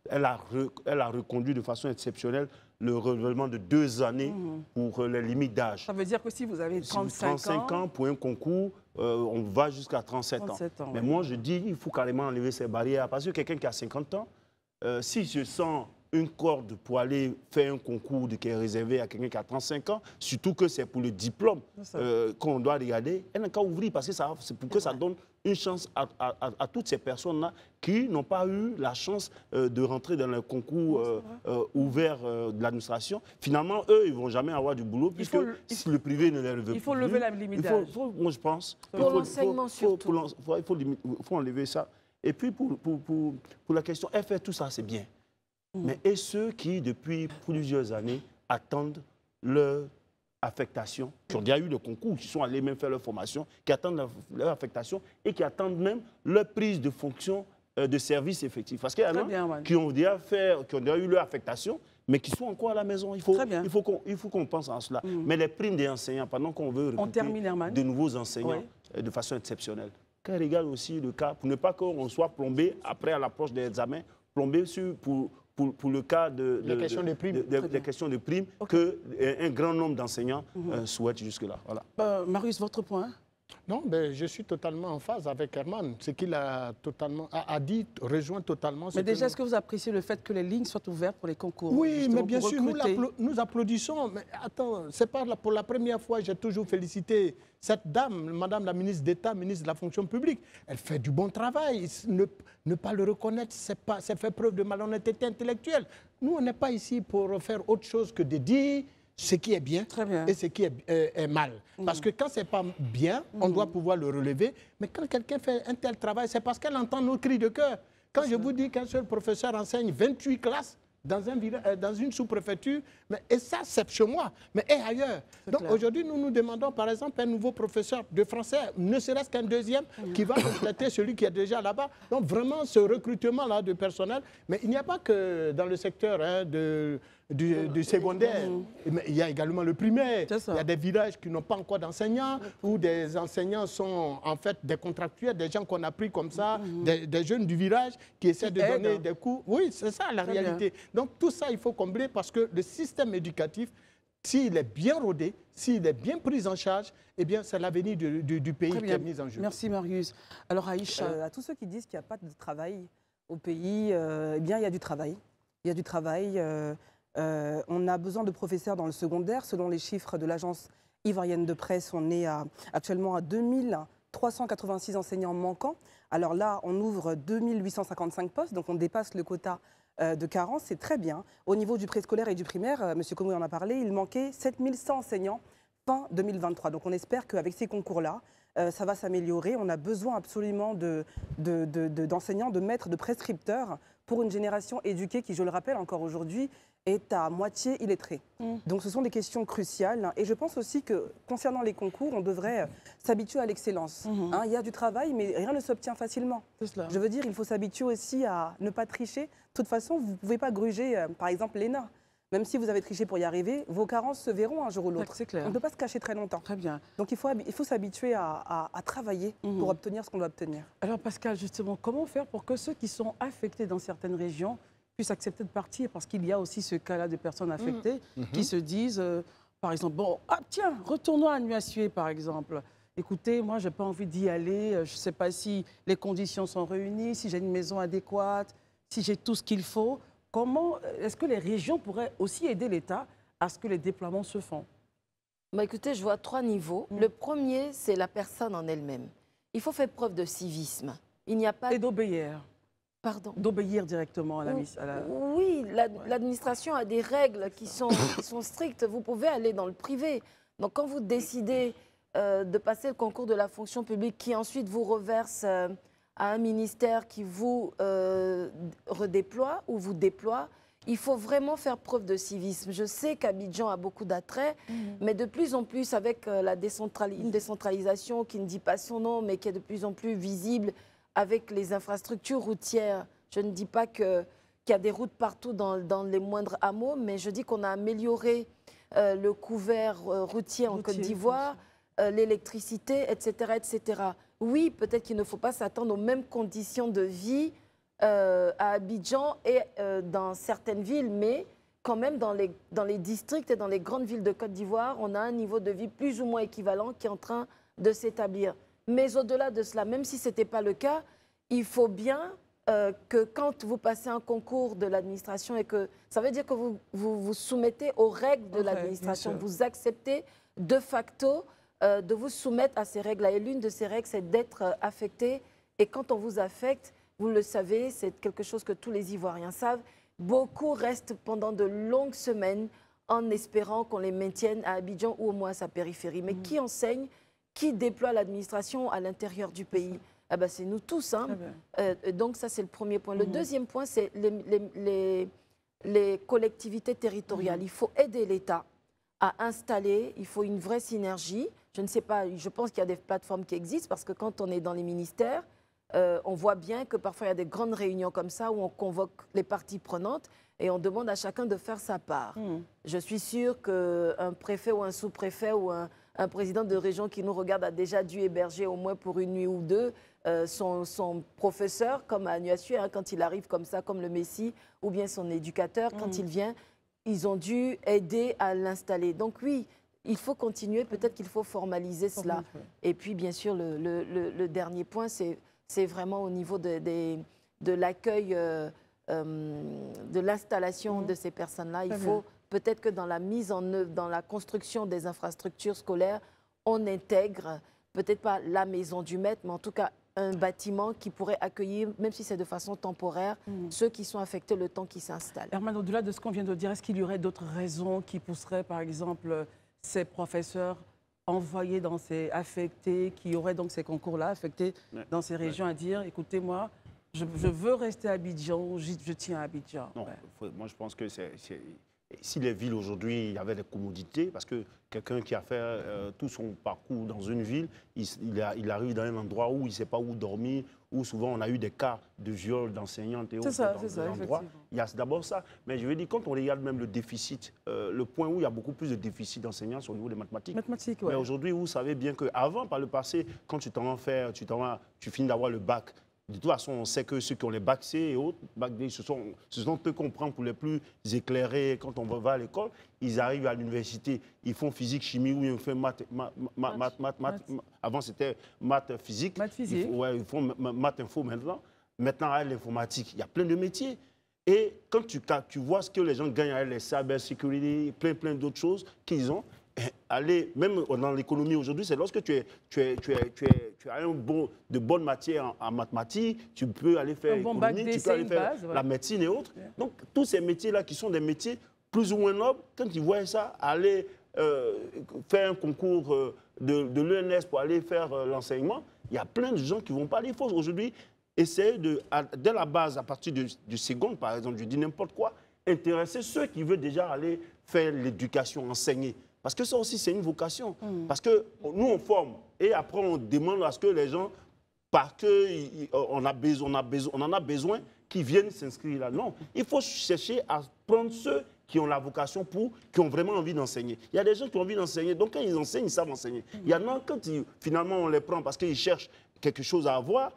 elle a reconduit de façon exceptionnelle le renouvellement de 2 années pour les limites d'âge. Ça veut dire que si vous avez 35 ans pour un concours, on va jusqu'à 37 ans. Mais moi, je dis il faut carrément enlever ces barrières. Parce que quelqu'un qui a 50 ans, si je sens une corde pour aller faire un concours qui est réservé à quelqu'un qui a 35 ans, surtout que c'est pour le diplôme qu'on doit regarder, elle n'a qu'à ouvrir, parce que c'est pour que ça donne une chance à toutes ces personnes-là qui n'ont pas eu la chance de rentrer dans le concours ouvert de l'administration. Finalement, eux, ils ne vont jamais avoir du boulot, puisque si le privé ne les veut plus. Il faut lever la limite d'âge. Moi, je pense. Pour l'enseignement surtout. Il faut enlever ça. Et puis, pour la question, elle fait tout ça, c'est bien. Mais et ceux qui, depuis plusieurs années, attendent leur affectation, qui ont déjà eu le concours, qui sont allés même faire leur formation, qui attendent leur affectation et qui attendent même leur prise de fonction de service effectif. Parce qu'il y en a qui ont déjà eu leur affectation, mais qui sont encore à la maison. Il faut qu'on pense à cela. Mais les primes des enseignants, pendant qu'on veut recruter de nouveaux enseignants de façon exceptionnelle, qu'on regarde aussi le cas, pour ne pas qu'on soit plombé après à l'approche des examens, plombé pour le cas des questions de primes qu'un grand nombre d'enseignants souhaitent jusque-là. Voilà. Marius, votre point? Non, ben, je suis totalement en phase avec Herman. Ce qu'il a dit rejoint totalement. Mais déjà, est-ce que vous appréciez le fait que les lignes soient ouvertes pour les concours? Oui, mais bien sûr, nous applaudissons. Mais attends, c'est pas pour la première fois, j'ai toujours félicité cette dame, Madame la ministre d'État, ministre de la fonction publique. Elle fait du bon travail. Ne pas le reconnaître, c'est faire preuve de malhonnêteté intellectuelle. Nous, on n'est pas ici pour faire autre chose que de dire ce qui est bien et ce qui est mal. Parce que quand ce n'est pas bien, on doit pouvoir le relever. Mais quand quelqu'un fait un tel travail, c'est parce qu'elle entend nos cris de cœur. Quand je vous dis qu'un seul professeur enseigne 28 classes dans une sous-préfecture, et ça, c'est chez moi, mais et ailleurs. Donc aujourd'hui, nous nous demandons, par exemple, un nouveau professeur de français, ne serait-ce qu'un deuxième, qui va compléter celui qui est déjà là-bas. Donc vraiment, ce recrutement-là de personnel, mais il n'y a pas que dans le secteur du secondaire. Il y a également le primaire. Il y a des villages qui n'ont pas encore d'enseignants, où des enseignants sont en fait des contractuels, des gens qu'on a pris comme ça, des jeunes du village qui essaient de donner des cours. Oui, c'est ça la réalité. Donc tout ça, il faut combler parce que le système éducatif, s'il est bien rodé, s'il est bien pris en charge, eh bien, c'est l'avenir du pays qui est mis en jeu. Merci Marius. Alors Aïcha, à tous ceux qui disent qu'il n'y a pas de travail au pays, eh bien, il y a du travail. Il y a du travail. On a besoin de professeurs dans le secondaire. Selon les chiffres de l'agence ivoirienne de presse, on est actuellement à 2386 enseignants manquants. Alors là, on ouvre 2855 postes, donc on dépasse le quota de carence, c'est très bien. Au niveau du préscolaire et du primaire, M. Komou en a parlé, il manquait 7100 enseignants fin 2023. Donc on espère qu'avec ces concours-là, ça va s'améliorer. On a besoin absolument d'enseignants, de maîtres, de prescripteurs pour une génération éduquée qui, je le rappelle encore aujourd'hui, est à moitié illettrée. Donc ce sont des questions cruciales. Et je pense aussi que concernant les concours, on devrait s'habituer à l'excellence. Il y a du travail, mais rien ne s'obtient facilement. Je veux dire, il faut s'habituer aussi à ne pas tricher. De toute façon, vous ne pouvez pas gruger, par exemple, l'ENA. Même si vous avez triché pour y arriver, vos carences se verront un jour ou l'autre. On ne peut pas se cacher très longtemps. Très bien. Donc il faut s'habituer à travailler pour obtenir ce qu'on doit obtenir. Alors Pascal, justement, comment faire pour que ceux qui sont affectés dans certaines régions puissent accepter de partir? Parce qu'il y a aussi ce cas-là de personnes affectées qui se disent, par exemple, bon, tiens, retournons à Nuacier, par exemple. Écoutez, moi, je n'ai pas envie d'y aller. Je ne sais pas si les conditions sont réunies, si j'ai une maison adéquate, si j'ai tout ce qu'il faut. Comment est-ce que les régions pourraient aussi aider l'État à ce que les déploiements se font? Écoutez, je vois 3 niveaux. Le premier, c'est la personne en elle-même. Il faut faire preuve de civisme. Il n'y a pas... Et d'obéir. Pardon. D'obéir directement à la... Oui, l'administration a des règles qui sont strictes. Vous pouvez aller dans le privé. Donc quand vous décidez de passer le concours de la fonction publique qui ensuite vous reverse... à un ministère qui vous redéploie ou vous déploie, il faut vraiment faire preuve de civisme. Je sais qu'Abidjan a beaucoup d'attrait, mais de plus en plus, avec une décentralisation qui ne dit pas son nom, mais qui est de plus en plus visible avec les infrastructures routières. Je ne dis pas qu'il y a des routes partout dans les moindres hameaux, mais je dis qu'on a amélioré le couvert routier en Côte d'Ivoire, l'électricité, etc., etc. Oui, peut-être qu'il ne faut pas s'attendre aux mêmes conditions de vie à Abidjan et dans certaines villes, mais quand même dans les districts et dans les grandes villes de Côte d'Ivoire, on a un niveau de vie plus ou moins équivalent qui est en train de s'établir. Mais au-delà de cela, même si ce n'était pas le cas, il faut bien que quand vous passez un concours de l'administration et que ça veut dire que vous vous soumettez aux règles de l'administration, vous acceptez de facto de vous soumettre à ces règles-là. Et l'une de ces règles, c'est d'être affecté. Et quand on vous affecte, vous le savez, c'est quelque chose que tous les Ivoiriens savent. Beaucoup restent pendant de longues semaines en espérant qu'on les maintienne à Abidjan ou au moins à sa périphérie. Mais qui enseigne, qui déploie l'administration à l'intérieur du pays? C'est nous tous. Donc ça, c'est le premier point. Le deuxième point, c'est les collectivités territoriales. Il faut aider l'État à installer, il faut une vraie synergie. Je ne sais pas, je pense qu'il y a des plateformes qui existent parce que quand on est dans les ministères, on voit bien que parfois il y a des grandes réunions comme ça où on convoque les parties prenantes. et on demande à chacun de faire sa part. Je suis sûre qu'un préfet ou un sous-préfet ou un président de région qui nous regarde a déjà dû héberger au moins pour une nuit ou deux son professeur, comme à Nuasu, hein, quand il arrive comme ça, comme le Messie, ou bien son éducateur, quand il vient, ils ont dû aider à l'installer. Donc oui, il faut continuer, peut-être qu'il faut formaliser cela. Et puis, bien sûr, le dernier point, c'est vraiment au niveau de l'accueil, de l'installation de ces personnes-là. Il faut peut-être que dans la mise en œuvre, dans la construction des infrastructures scolaires, on intègre, peut-être pas la maison du maître, mais en tout cas un bâtiment qui pourrait accueillir, même si c'est de façon temporaire, ceux qui sont affectés le temps qu'ils s'installent. Herman, au-delà de ce qu'on vient de dire, est-ce qu'il y aurait d'autres raisons qui pousseraient, par exemple, ces professeurs envoyés affectés, qui auraient donc ces concours-là, affectés dans ces régions, à dire, écoutez, moi, je veux rester à Abidjan, je tiens à Abidjan. Non, moi je pense que si les villes aujourd'hui, il y avait des commodités, parce que quelqu'un qui a fait tout son parcours dans une ville, il arrive dans un endroit où il ne sait pas où dormir, où souvent on a eu des cas de viol d'enseignantes et autres dans l'endroit. Il y a d'abord ça. Mais je veux dire, quand on regarde même le déficit, le point où il y a beaucoup plus de déficit d'enseignants, c'est au niveau des mathématiques. Mais aujourd'hui, vous savez bien qu'avant, par le passé, quand tu finis d'avoir le bac, de toute façon, on sait que ceux qui ont les bacs C et autres, bac D, ce sont eux qu'on prend pour les plus éclairés quand on va à l'école. Ils arrivent à l'université, ils font physique, chimie, ou ils font maths. Avant, c'était maths, physique. Maths, physique. Ils font maths, info maintenant. Maintenant, à l'informatique, il y a plein de métiers. Et quand tu vois ce que les gens gagnent à les cyber security, plein d'autres choses qu'ils ont, aller, même dans l'économie aujourd'hui, c'est lorsque tu as de bonnes matières en mathématiques, tu peux aller faire l'économie, tu peux aller faire la médecine et autres. Donc, tous ces métiers-là qui sont des métiers plus ou moins nobles, quand ils voient ça, aller faire un concours de l'ENS pour aller faire l'enseignement, il y a plein de gens qui ne vont pas aller. Il faut aujourd'hui essayer dès la base, à partir du second, par exemple, je dis n'importe quoi, intéresser ceux qui veulent déjà aller faire l'éducation, enseigner. Parce que ça aussi, c'est une vocation. Parce que nous, on forme. Et après, on demande à ce que les gens, parce qu'on en a besoin, qui viennent s'inscrire là. Non, il faut chercher à prendre ceux qui ont la vocation qui ont vraiment envie d'enseigner. Il y a des gens qui ont envie d'enseigner. Donc, quand ils enseignent, ils savent enseigner. Il y en a, quand finalement, on les prend parce qu'ils cherchent quelque chose à avoir,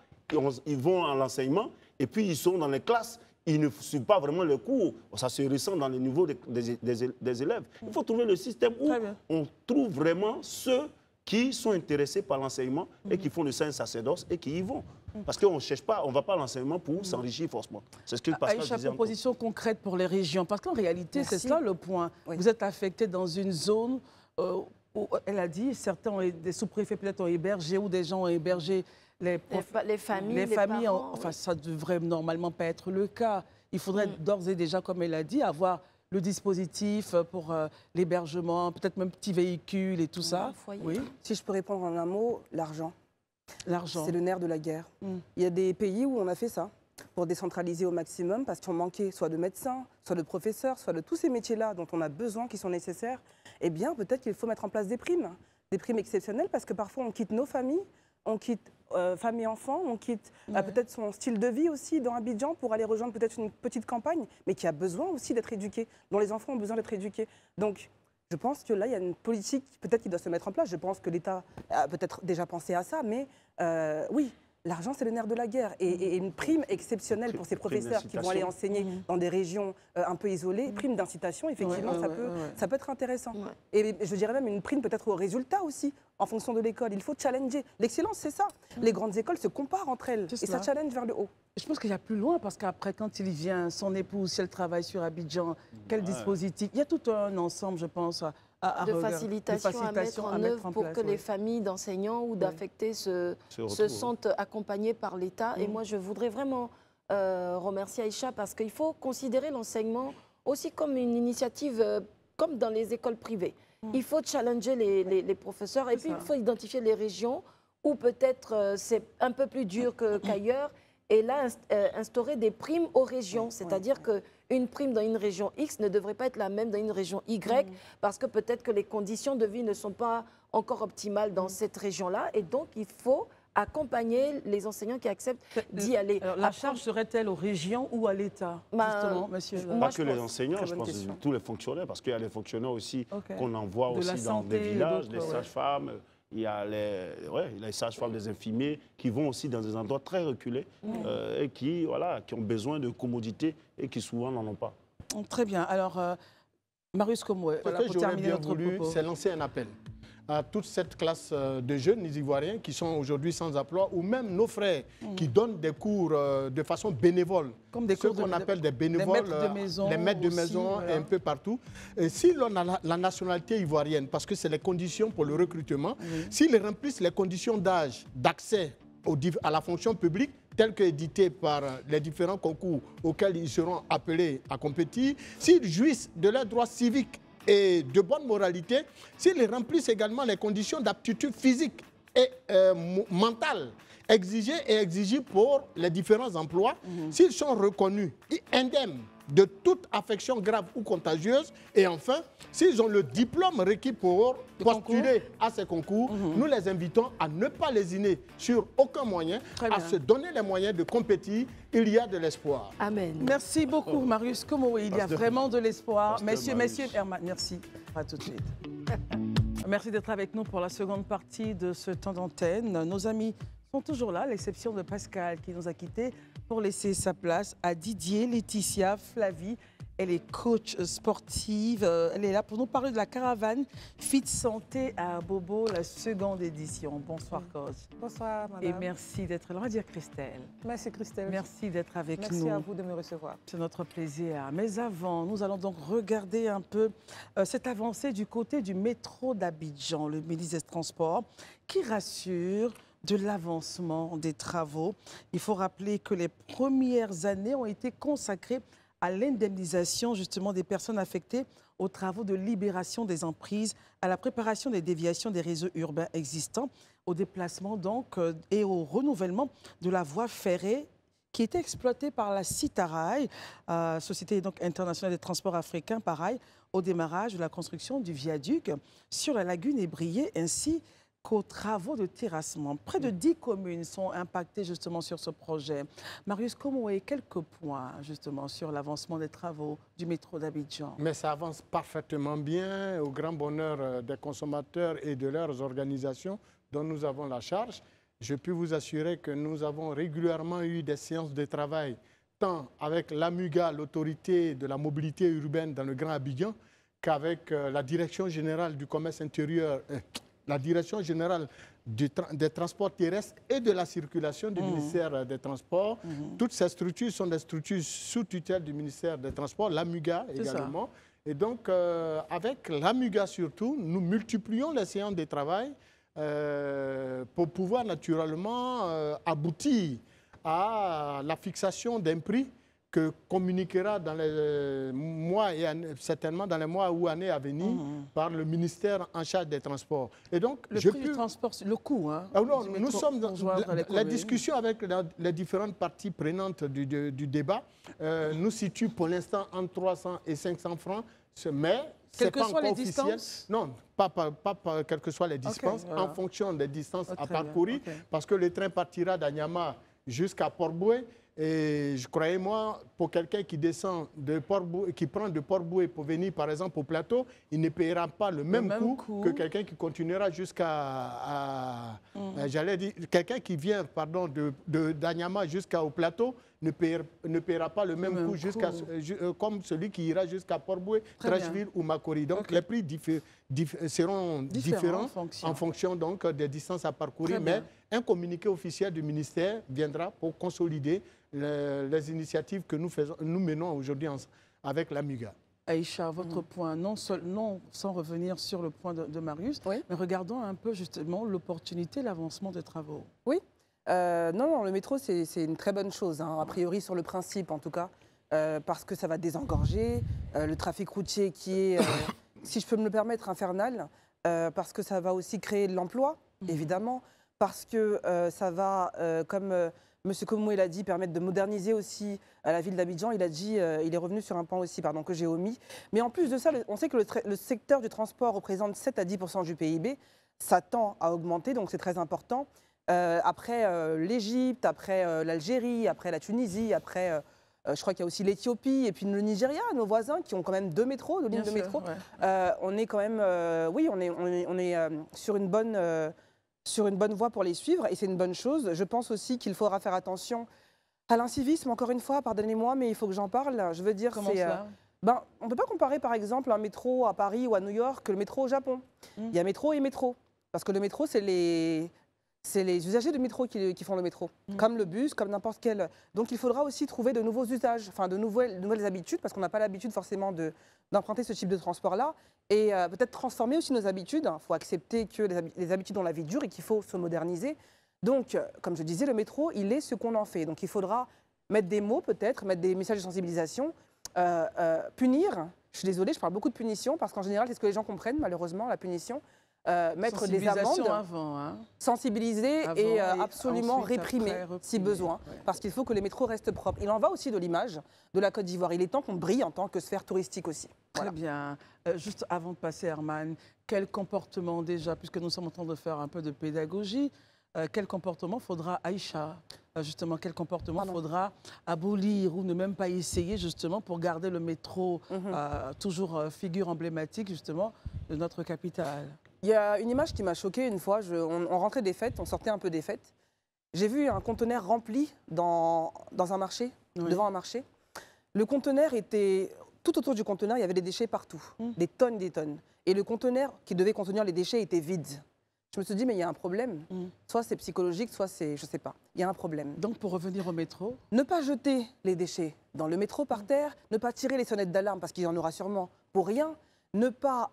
ils vont à l'enseignement, et puis ils sont dans les classes. Ils ne suivent pas vraiment le cours. Ça se ressent dans les niveaux des élèves. Il faut trouver le système où on trouve vraiment ceux qui sont intéressés par l'enseignement et qui font le sacerdoce et qui y vont. Parce qu'on ne cherche pas, on ne va pas à l'enseignement pour s'enrichir forcément. C'est ce que Pascal disait. Aïcha, proposition concrète pour les régions. Parce qu'en réalité, c'est ça le point. Vous êtes affecté dans une zone où, elle a dit, certains, des sous-préfets peut-être ont hébergé ou des gens ont hébergé les familles, parents, enfin, ça ne devrait normalement pas être le cas. Il faudrait d'ores et déjà, comme elle a dit, avoir le dispositif pour l'hébergement, peut-être même petit véhicule et tout ça. Oui. Si je peux répondre en un mot, l'argent. L'argent. C'est le nerf de la guerre. Il y a des pays où on a fait ça pour décentraliser au maximum parce qu'on manquait soit de médecins, soit de professeurs, soit de tous ces métiers-là dont on a besoin, qui sont nécessaires. Eh bien, peut-être qu'il faut mettre en place des primes exceptionnelles parce que parfois on quitte nos familles, on quitte famille et enfants, on quitte peut-être son style de vie aussi dans Abidjan pour aller rejoindre peut-être une petite campagne, mais qui a besoin aussi d'être éduquée, dont les enfants ont besoin d'être éduqués. Donc, je pense que là, il y a une politique peut-être qui doit se mettre en place. Je pense que l'État a peut-être déjà pensé à ça, mais oui, l'argent, c'est le nerf de la guerre. Et une prime exceptionnelle pour ces professeurs qui vont aller enseigner dans des régions un peu isolées, prime d'incitation, effectivement, ça peut être intéressant. Et je dirais même une prime peut-être au résultat aussi, en fonction de l'école. Il faut challenger. L'excellence, c'est ça. Les grandes écoles se comparent entre elles et ça challenge vers le haut. Je pense qu'il y a plus loin, parce qu'après, quand il vient, son épouse, si elle travaille sur Abidjan, quel dispositif? Il y a tout un ensemble, je pense, de facilitation à mettre en œuvre pour que les familles d'enseignants ou d'affectés se sentent accompagnés par l'État. Et moi, je voudrais vraiment remercier Aïcha parce qu'il faut considérer l'enseignement aussi comme une initiative, comme dans les écoles privées. Il faut challenger les professeurs et puis il faut identifier les régions où peut-être c'est un peu plus dur qu'ailleurs. Et là, instaurer des primes aux régions, c'est-à-dire qu'une prime dans une région X ne devrait pas être la même dans une région Y, parce que peut-être que les conditions de vie ne sont pas encore optimales dans cette région-là. Et donc, il faut accompagner les enseignants qui acceptent d'y aller. Alors, la charge serait-elle aux régions ou à l'État, justement, monsieur? Pas que les enseignants, je pense tous les fonctionnaires, parce qu'il y a les fonctionnaires aussi qu'on envoie aussi dans des villages, les sages-femmes. Il y a les sages-femmes, les infirmiers qui vont aussi dans des endroits très reculés et qui ont besoin de commodités et qui souvent n'en ont pas. Très bien. Alors, Marius Komoué, pour terminer notre propos, c'est lancer un appel à toute cette classe de jeunes Ivoiriens qui sont aujourd'hui sans emploi, ou même nos frères qui donnent des cours de façon bénévole, comme des cours qu'on appelle des bénévoles, les maîtres de maison aussi, un peu partout. Si l'on a la nationalité ivoirienne, parce que c'est les conditions pour le recrutement, s'ils remplissent les conditions d'âge, d'accès à la fonction publique, telles qu'éditées par les différents concours auxquels ils seront appelés à compétir, s'ils jouissent de leurs droits civiques et de bonne moralité, s'ils remplissent également les conditions d'aptitude physique et mentale exigées et exigibles pour les différents emplois, s'ils sont reconnus indemnes de toute affection grave ou contagieuse, et enfin, s'ils ont le diplôme requis pour postuler à ces concours, nous les invitons à ne pas lésiner sur aucun moyen, à se donner les moyens de compétir. Il y a de l'espoir. Amen. Merci beaucoup, Marius Komoué. Il y a vraiment de l'espoir. Messieurs, Herman, merci. À tout de suite. Merci d'être avec nous pour la seconde partie de ce temps d'antenne. Nos amis sont toujours là, à l'exception de Pascal qui nous a quittés pour laisser sa place à Didier, Laetitia, Flavie. Elle est coach sportive. Elle est là pour nous parler de la caravane Fit Santé à Bobo, la seconde édition. Bonsoir, coach. Bonsoir, madame. Et merci d'être là. On va dire Christelle. Merci, Christelle. Merci d'être avec nous. Merci à vous de me recevoir. C'est notre plaisir. Mais avant, nous allons donc regarder un peu cette avancée du côté du métro d'Abidjan, le ministre des Transports, qui rassure de l'avancement des travaux. Il faut rappeler que les premières années ont été consacrées à l'indemnisation justement des personnes affectées aux travaux de libération des emprises, à la préparation des déviations des réseaux urbains existants, au déplacement donc et au renouvellement de la voie ferrée qui était exploitée par la Citarail, Société donc internationale des transports africains, pareil, au démarrage de la construction du viaduc sur la lagune Ébrié, ainsi qu'aux travaux de terrassement. Près de 10 communes sont impactées justement sur ce projet. Marius Komoué, quelques points justement sur l'avancement des travaux du métro d'Abidjan. Mais ça avance parfaitement bien, au grand bonheur des consommateurs et de leurs organisations dont nous avons la charge. Je peux vous assurer que nous avons régulièrement eu des séances de travail, tant avec l'AMUGA, l'autorité de la mobilité urbaine dans le Grand Abidjan, qu'avec la Direction générale du commerce intérieur, la Direction générale des transports terrestres et de la circulation du ministère des Transports. Toutes ces structures sont des structures sous tutelle du ministère des Transports, l'AMUGA également. Et donc, avec l'AMUGA surtout, nous multiplions les séances de travail pour pouvoir naturellement aboutir à la fixation d'un prix que communiquera dans les mois et certainement dans les mois ou années à venir par le ministère en charge des transports. Et donc, le prix du transport, le coût, hein, non, nous sommes dans la discussion avec les différentes parties prenantes du débat. Nous situons pour l'instant entre 300 et 500 francs, mais quelles que soient les distances? Non, pas quelles que soient les distances, en fonction des distances à parcourir, parce que le train partira d'Anyama jusqu'à Port-Boué. Et croyez-moi, pour quelqu'un qui descend de Port-Boué, qui prend de Port-Boué pour venir par exemple au plateau, il ne paiera pas le même coût que quelqu'un qui continuera jusqu'à, j'allais dire, quelqu'un qui vient d'Anyama jusqu'au plateau ne paiera pas le même coût comme celui qui ira jusqu'à Port-Boué, Trècheville ou Makori. Donc les prix seront différents en fonction donc, des distances à parcourir. Mais un communiqué officiel du ministère viendra pour consolider les initiatives que nous menons aujourd'hui avec l'AMUGA. Aïcha, votre point, non sans revenir sur le point de Marius, mais regardons un peu justement l'opportunité, l'avancement des travaux. Oui, non, le métro, c'est une très bonne chose, hein, a priori sur le principe en tout cas, parce que ça va désengorger le trafic routier qui est, si je peux me le permettre, infernal, parce que ça va aussi créer de l'emploi, évidemment, parce que ça va, comme M. Komoué l'a dit, permettre de moderniser aussi la ville d'Abidjan. Il a dit, il est revenu sur un point aussi, que j'ai omis. Mais en plus de ça, on sait que le secteur du transport représente 7 à 10% du PIB. Ça tend à augmenter, donc c'est très important. après l'Égypte, après l'Algérie, après la Tunisie, après, je crois qu'il y a aussi l'Éthiopie et puis le Nigeria, nos voisins qui ont quand même 2 métros, 2 lignes de métro. Ouais. On est quand même, oui, on est sur une bonne voie pour les suivre et c'est une bonne chose. Je pense aussi qu'il faudra faire attention à l'incivisme, encore une fois, pardonnez-moi, mais il faut que j'en parle. Je veux dire, comment ça on ne peut pas comparer, par exemple, un métro à Paris ou à New York que le métro au Japon. Il y a métro et métro. Parce que le métro, c'est les usagers de métro qui font le métro. Comme le bus, comme n'importe quel. Donc il faudra aussi trouver de nouveaux usages, enfin de nouvelles habitudes, parce qu'on n'a pas l'habitude forcément d'emprunter ce type de transport-là. Et peut-être transformer aussi nos habitudes. Il faut accepter que les habitudes ont la vie dure et qu'il faut se moderniser. Donc, comme je disais, le métro, il est ce qu'on en fait. Donc il faudra mettre des mots peut-être, mettre des messages de sensibilisation. Punir, je suis désolée, je parle beaucoup de punition parce qu'en général, c'est ce que les gens comprennent, malheureusement, la punition. Mettre des amendes, avant, hein. Sensibiliser avant, et absolument réprimer si besoin, ouais. parce qu'il faut que les métros restent propres. Il en va aussi de l'image de la Côte d'Ivoire. Il est temps qu'on brille en tant que sphère touristique aussi. Très bien. Juste avant de passer, Herman, quel comportement déjà, puisque nous sommes en train de faire un peu de pédagogie, quel comportement faudra, Aïcha, justement, quel comportement faudra abolir ou ne même pas essayer, justement, pour garder le métro toujours figure emblématique, justement, de notre capitale? Il y a une image qui m'a choquée une fois. On rentrait des fêtes, on sortait un peu des fêtes. J'ai vu un conteneur rempli dans un marché, devant un marché. Le conteneur était... Tout autour du conteneur, il y avait des déchets partout, des tonnes, des tonnes. Et le conteneur qui devait contenir les déchets était vide. Je me suis dit, mais il y a un problème. Soit c'est psychologique, soit c'est... Je ne sais pas. Il y a un problème. Donc, pour revenir au métro? Ne pas jeter les déchets dans le métro par terre, ne pas tirer les sonnettes d'alarme, parce qu'il y en aura sûrement pour rien. Ne pas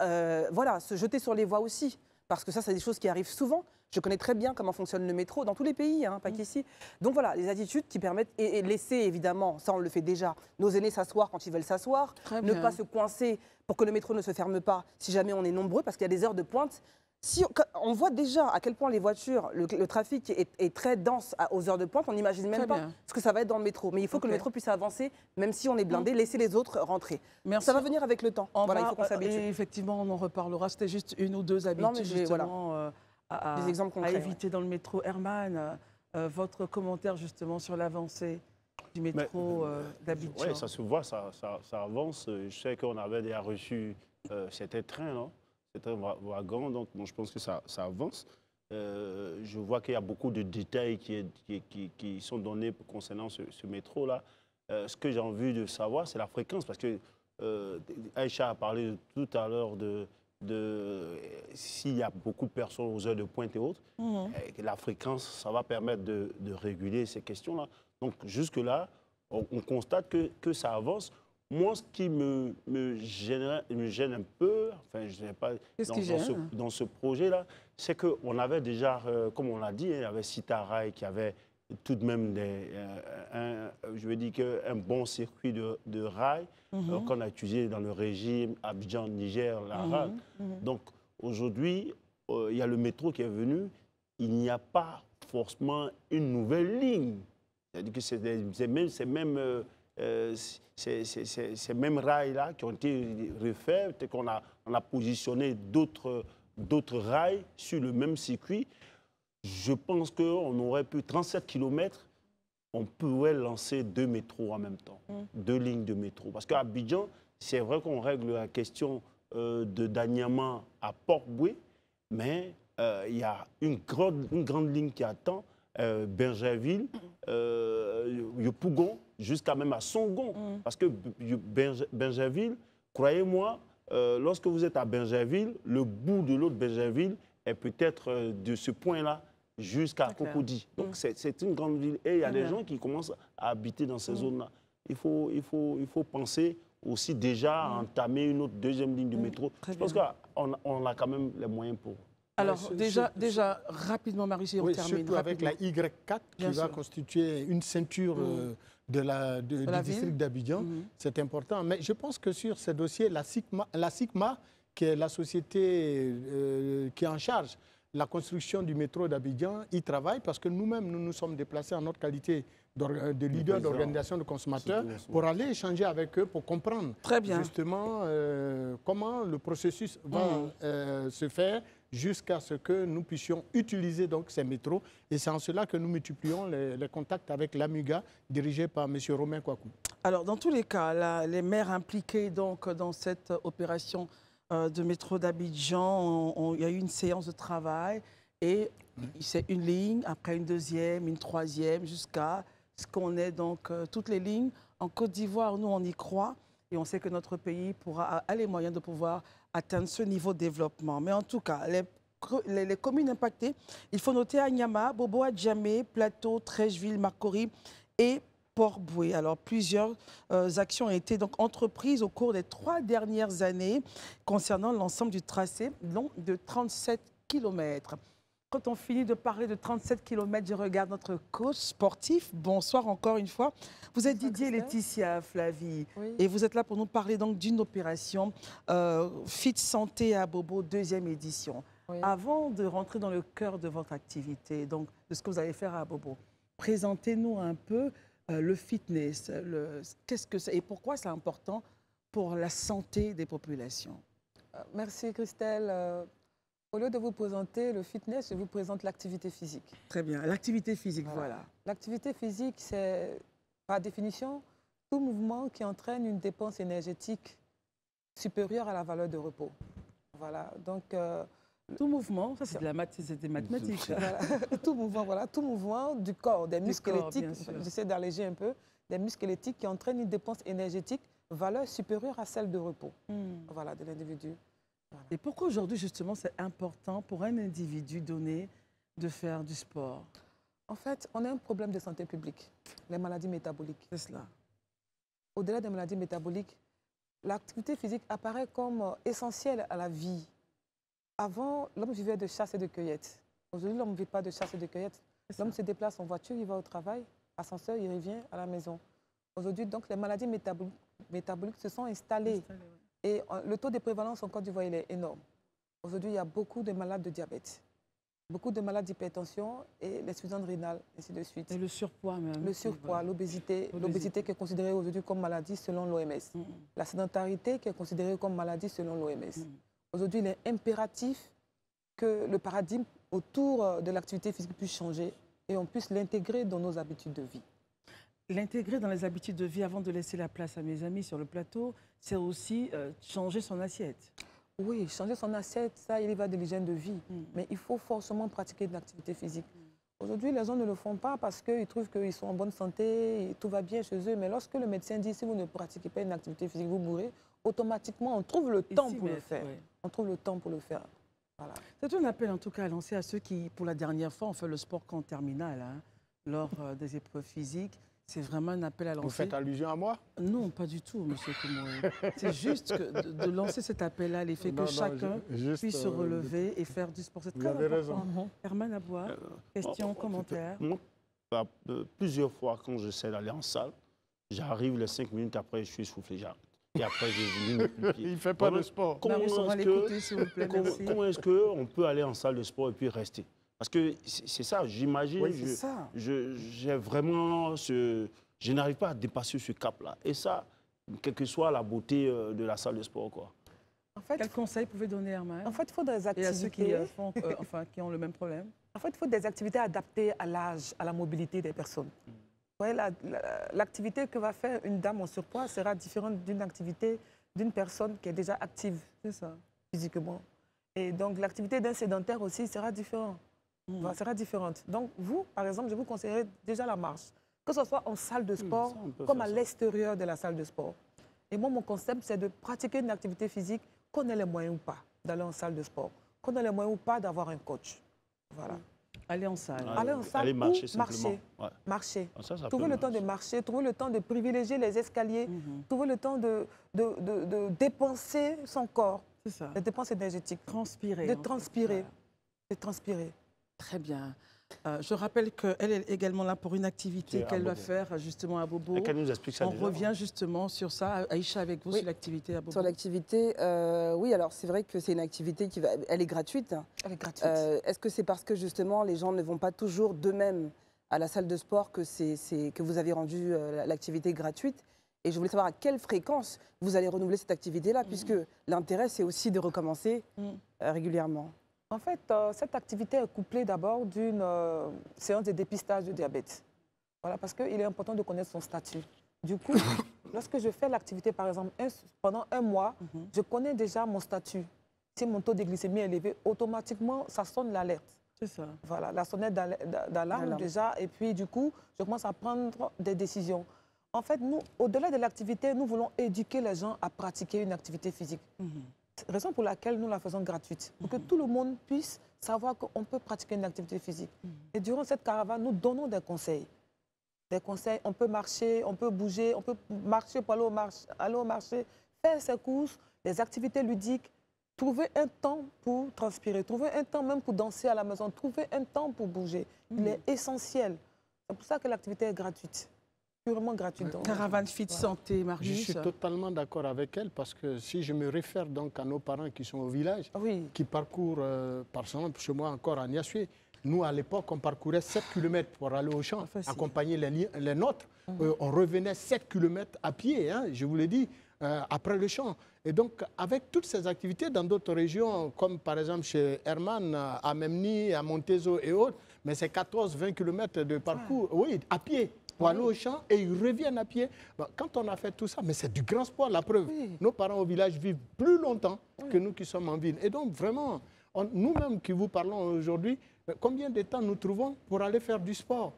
se jeter sur les voies aussi, parce que ça, c'est des choses qui arrivent souvent. Je connais très bien comment fonctionne le métro dans tous les pays, hein, pas qu'ici. Donc voilà, les attitudes qui permettent, et laisser évidemment, ça on le fait déjà, nos aînés s'asseoir quand ils veulent s'asseoir, ne pas se coincer pour que le métro ne se ferme pas si jamais on est nombreux, parce qu'il y a des heures de pointe. Si on voit déjà à quel point les voitures, le trafic est très dense aux heures de pointe, on n'imagine même pas ce que ça va être dans le métro. Mais il faut que le métro puisse avancer, même si on est blindé, laisser les autres rentrer. Merci. Ça va venir avec le temps. Voilà, il faut qu'on s'habitue. Effectivement, on en reparlera. C'était juste une ou deux habitudes justement des exemples concrets, à éviter dans le métro. Herman, votre commentaire justement sur l'avancée du métro d'Abidjan. Oui, ça se voit, ça avance. Je sais qu'on avait déjà reçu certains trains, non? C'est un wagon, donc bon, je pense que ça avance. Je vois qu'il y a beaucoup de détails qui sont donnés concernant ce métro-là. Ce que j'ai envie de savoir, c'est la fréquence, parce que Aïcha a parlé tout à l'heure de s'il y a beaucoup de personnes aux heures de pointe et autres, la fréquence, ça va permettre de réguler ces questions-là. Donc jusque-là, on constate que ça avance. Moi, ce qui me gêne un peu, enfin, je ne sais pas, dans ce projet-là, c'est qu'on avait déjà, comme on l'a dit, il y avait Citarail qui avait tout de même un bon circuit de rail qu'on a utilisé dans le régime Abidjan-Niger, la RAL. Donc aujourd'hui, il y a le métro qui est venu, il n'y a pas forcément une nouvelle ligne. C'est-à-dire que ces mêmes rails-là qui ont été refaits, peut-être qu'on a positionné d'autres rails sur le même circuit. Je pense qu'on aurait pu, 37 km, on pourrait lancer 2 métros en même temps, 2 lignes de métro. Parce qu'à Abidjan, c'est vrai qu'on règle la question de Danyama à Port-Boué, mais il y a une grande ligne qui attend, Benjerville, Yopougon, jusqu'à même à Songon. Parce que Benjerville, croyez-moi, lorsque vous êtes à Benjerville, le bout de l'autre Benjerville est peut-être de ce point-là jusqu'à Cocody. Donc c'est une grande ville. Et il y a des gens qui commencent à habiter dans ces zones-là. Il faut penser aussi déjà à entamer une autre deuxième ligne de métro. Je pense qu'on a quand même les moyens pour. Alors, déjà rapidement, Marie, on termine. Surtout avec la Y4 qui va constituer une ceinture du district d'Abidjan. C'est important. Mais je pense que sur ces dossiers, la SICMA, qui est la société qui est en charge la construction du métro d'Abidjan, y travaille parce que nous-mêmes, nous nous sommes déplacés en notre qualité de leader d'organisation de consommateurs pour aller échanger avec eux, pour comprendre justement comment le processus va se faire jusqu'à ce que nous puissions utiliser donc ces métros. Et c'est en cela que nous multiplions les contacts avec l'AMUGA, dirigé par M. Romain Kouakou. Alors, dans tous les cas, les maires impliqués donc, dans cette opération de métro d'Abidjan, il y a eu une séance de travail et c'est une ligne, après une deuxième, une troisième, jusqu'à ce qu'on ait donc toutes les lignes. En Côte d'Ivoire, nous, on y croit et on sait que notre pays a les moyens de pouvoir atteindre ce niveau de développement. Mais en tout cas, les communes impactées, il faut noter Agnama, Bobo, Adjamé, Plateau, Trècheville, Marcory et Port-Boué. Alors, plusieurs actions ont été donc entreprises au cours des 3 dernières années concernant l'ensemble du tracé long de 37 km. Quand on finit de parler de 37 km, je regarde notre coach sportif. Bonsoir encore une fois. Vous êtes Didier Laetitia, Flavie, et vous êtes là pour nous parler donc d'une opération Fit Santé à Bobo, 2e édition. Oui. Avant de rentrer dans le cœur de votre activité, donc de ce que vous allez faire à Bobo, présentez-nous un peu le fitness, qu'est-ce que c'est et pourquoi c'est important pour la santé des populations. Merci Christelle. Au lieu de vous présenter le fitness, je vous présente l'activité physique. Très bien, l'activité physique, voilà. L'activité physique, c'est par définition tout mouvement qui entraîne une dépense énergétique supérieure à la valeur de repos. Voilà, donc... tout mouvement, ça c'est des mathématiques. Voilà. Tout mouvement du corps, des muscles squelettiques, j'essaie d'alléger un peu, des muscles squelettiques qui entraînent une dépense énergétique valeur supérieure à celle de repos voilà, de l'individu. Voilà. Et pourquoi aujourd'hui, justement, c'est important pour un individu donné de faire du sport? En fait, on a un problème de santé publique, les maladies métaboliques. C'est cela. Au-delà des maladies métaboliques, l'activité physique apparaît comme essentielle à la vie. Avant, l'homme vivait de chasse et de cueillette. Aujourd'hui, l'homme ne vit pas de chasse et de cueillette. L'homme se déplace en voiture, il va au travail, ascenseur, il revient à la maison. Aujourd'hui, donc, les maladies métaboliques se sont installées. Et le taux de prévalence en Côte d'Ivoire, il est énorme. Aujourd'hui, il y a beaucoup de malades de diabète, beaucoup de malades d'hypertension et l'insuffisance rénale, ainsi de suite. Et le surpoids même. Le surpoids, l'obésité qui est considérée aujourd'hui comme maladie selon l'OMS. La sédentarité qui est considérée comme maladie selon l'OMS. Aujourd'hui, il est impératif que le paradigme autour de l'activité physique puisse changer et on puisse l'intégrer dans nos habitudes de vie. L'intégrer dans les habitudes de vie, avant de laisser la place à mes amis sur le plateau, c'est aussi changer son assiette. Oui, changer son assiette, ça, il y va de l'hygiène de vie. Mais il faut forcément pratiquer de l'activité physique. Aujourd'hui, les gens ne le font pas parce qu'ils trouvent qu'ils sont en bonne santé, et tout va bien chez eux. Mais lorsque le médecin dit si vous ne pratiquez pas une activité physique, vous mourrez, automatiquement, on trouve le temps pour le faire. Oui. On trouve le temps pour le faire. Voilà. C'est un appel, en tout cas, à lancer à ceux qui, pour la dernière fois, ont fait le sport qu'en terminale, lors des épreuves physiques. C'est vraiment un appel à lancer. Vous faites allusion à moi? Non, pas du tout, monsieur Koumoui. C'est juste de lancer cet appel-là, l'effet que chacun puisse se relever et faire du sport. C'est très important. Raison. Herman Aboua, question, commentaire. Moi, plusieurs fois, quand j'essaie d'aller en salle, j'arrive les 5 minutes après, je suis essoufflé, j'arrête. Et après, j'ai voulu me pied. Il ne fait pas de sport. Comment est-ce qu'on peut aller en salle de sport et puis rester? Parce que c'est ça, j'imagine, j'ai vraiment je n'arrive pas à dépasser ce cap-là. Et ça, quelle que soit la beauté de la salle de sport, quoi. En fait, quel conseil pouvez donner, Herman? En fait, il faut des activités... Et à ceux qui ont le même problème? En fait, il faut des activités adaptées à l'âge, à la mobilité des personnes. Vous voyez, l'activité que va faire une dame en surpoids sera différente d'une activité d'une personne qui est déjà active physiquement. Et donc, l'activité d'un sédentaire aussi sera différente. Sera différente. Donc, vous, par exemple, je vous conseillerais déjà la marche, que ce soit en salle de sport comme à l'extérieur de la salle de sport. Et moi, mon concept, c'est de pratiquer une activité physique, qu'on ait les moyens ou pas d'aller en salle de sport, qu'on ait les moyens ou pas d'avoir un coach. Voilà. Aller en salle. Aller en salle, aller marcher, marcher. Ouais. Marcher. Ça trouver le temps de marcher, trouver le temps de privilégier les escaliers, trouver le temps de dépenser son corps. C'est ça. Les dépenses énergétiques. Transpirer. De transpirer. De transpirer. Très bien. Je rappelle qu'elle est également là pour une activité qu'elle va faire justement à Bobo. Et qu'elle nous explique ça. On revient justement sur ça. Aïcha, avec vous, sur l'activité à Bobo. Sur l'activité, oui, alors c'est vrai que c'est une activité elle est gratuite. Elle est gratuite. Est-ce que c'est parce que justement les gens ne vont pas toujours d'eux-mêmes à la salle de sport que vous avez rendu l'activité gratuite? Et je voulais savoir à quelle fréquence vous allez renouveler cette activité-là, puisque l'intérêt, c'est aussi de recommencer régulièrement. En fait, cette activité est couplée d'abord d'une séance de dépistage de diabète. Voilà, parce qu'il est important de connaître son statut. Du coup, lorsque je fais l'activité, par exemple, pendant un mois, je connais déjà mon statut. Si mon taux de glycémie est élevé, automatiquement, ça sonne l'alerte. C'est ça. Voilà, la sonnette d'alarme déjà. Et puis, du coup, je commence à prendre des décisions. En fait, nous, au-delà de l'activité, nous voulons éduquer les gens à pratiquer une activité physique. Raison pour laquelle nous la faisons gratuite, pour que tout le monde puisse savoir qu'on peut pratiquer une activité physique. Et durant cette caravane, nous donnons des conseils. Des conseils, on peut marcher, on peut bouger, on peut marcher pour aller au marché, faire ses courses, des activités ludiques, trouver un temps pour transpirer, trouver un temps même pour danser à la maison, trouver un temps pour bouger. Il est essentiel. C'est pour ça que l'activité est gratuite. Purement gratuite. Donc. Caravane Fit Santé, Marius. Je suis totalement d'accord avec elle parce que si je me réfère donc à nos parents qui sont au village, qui parcourent, par exemple, chez moi encore à Niassoué, nous à l'époque on parcourait 7 km pour aller au champ, accompagner les nôtres. On revenait 7 km à pied, hein, je vous l'ai dit, après le champ. Et donc avec toutes ces activités dans d'autres régions, comme par exemple chez Herman, à Memni, à Montezo et autres, mais c'est 14-20 km de parcours, oui, à pied. Pour aller au champ et ils reviennent à pied. Bon, quand on a fait tout ça, mais c'est du grand sport, la preuve. Nos parents au village vivent plus longtemps que nous qui sommes en ville. Et donc vraiment, nous-mêmes qui vous parlons aujourd'hui, combien de temps nous trouvons pour aller faire du sport?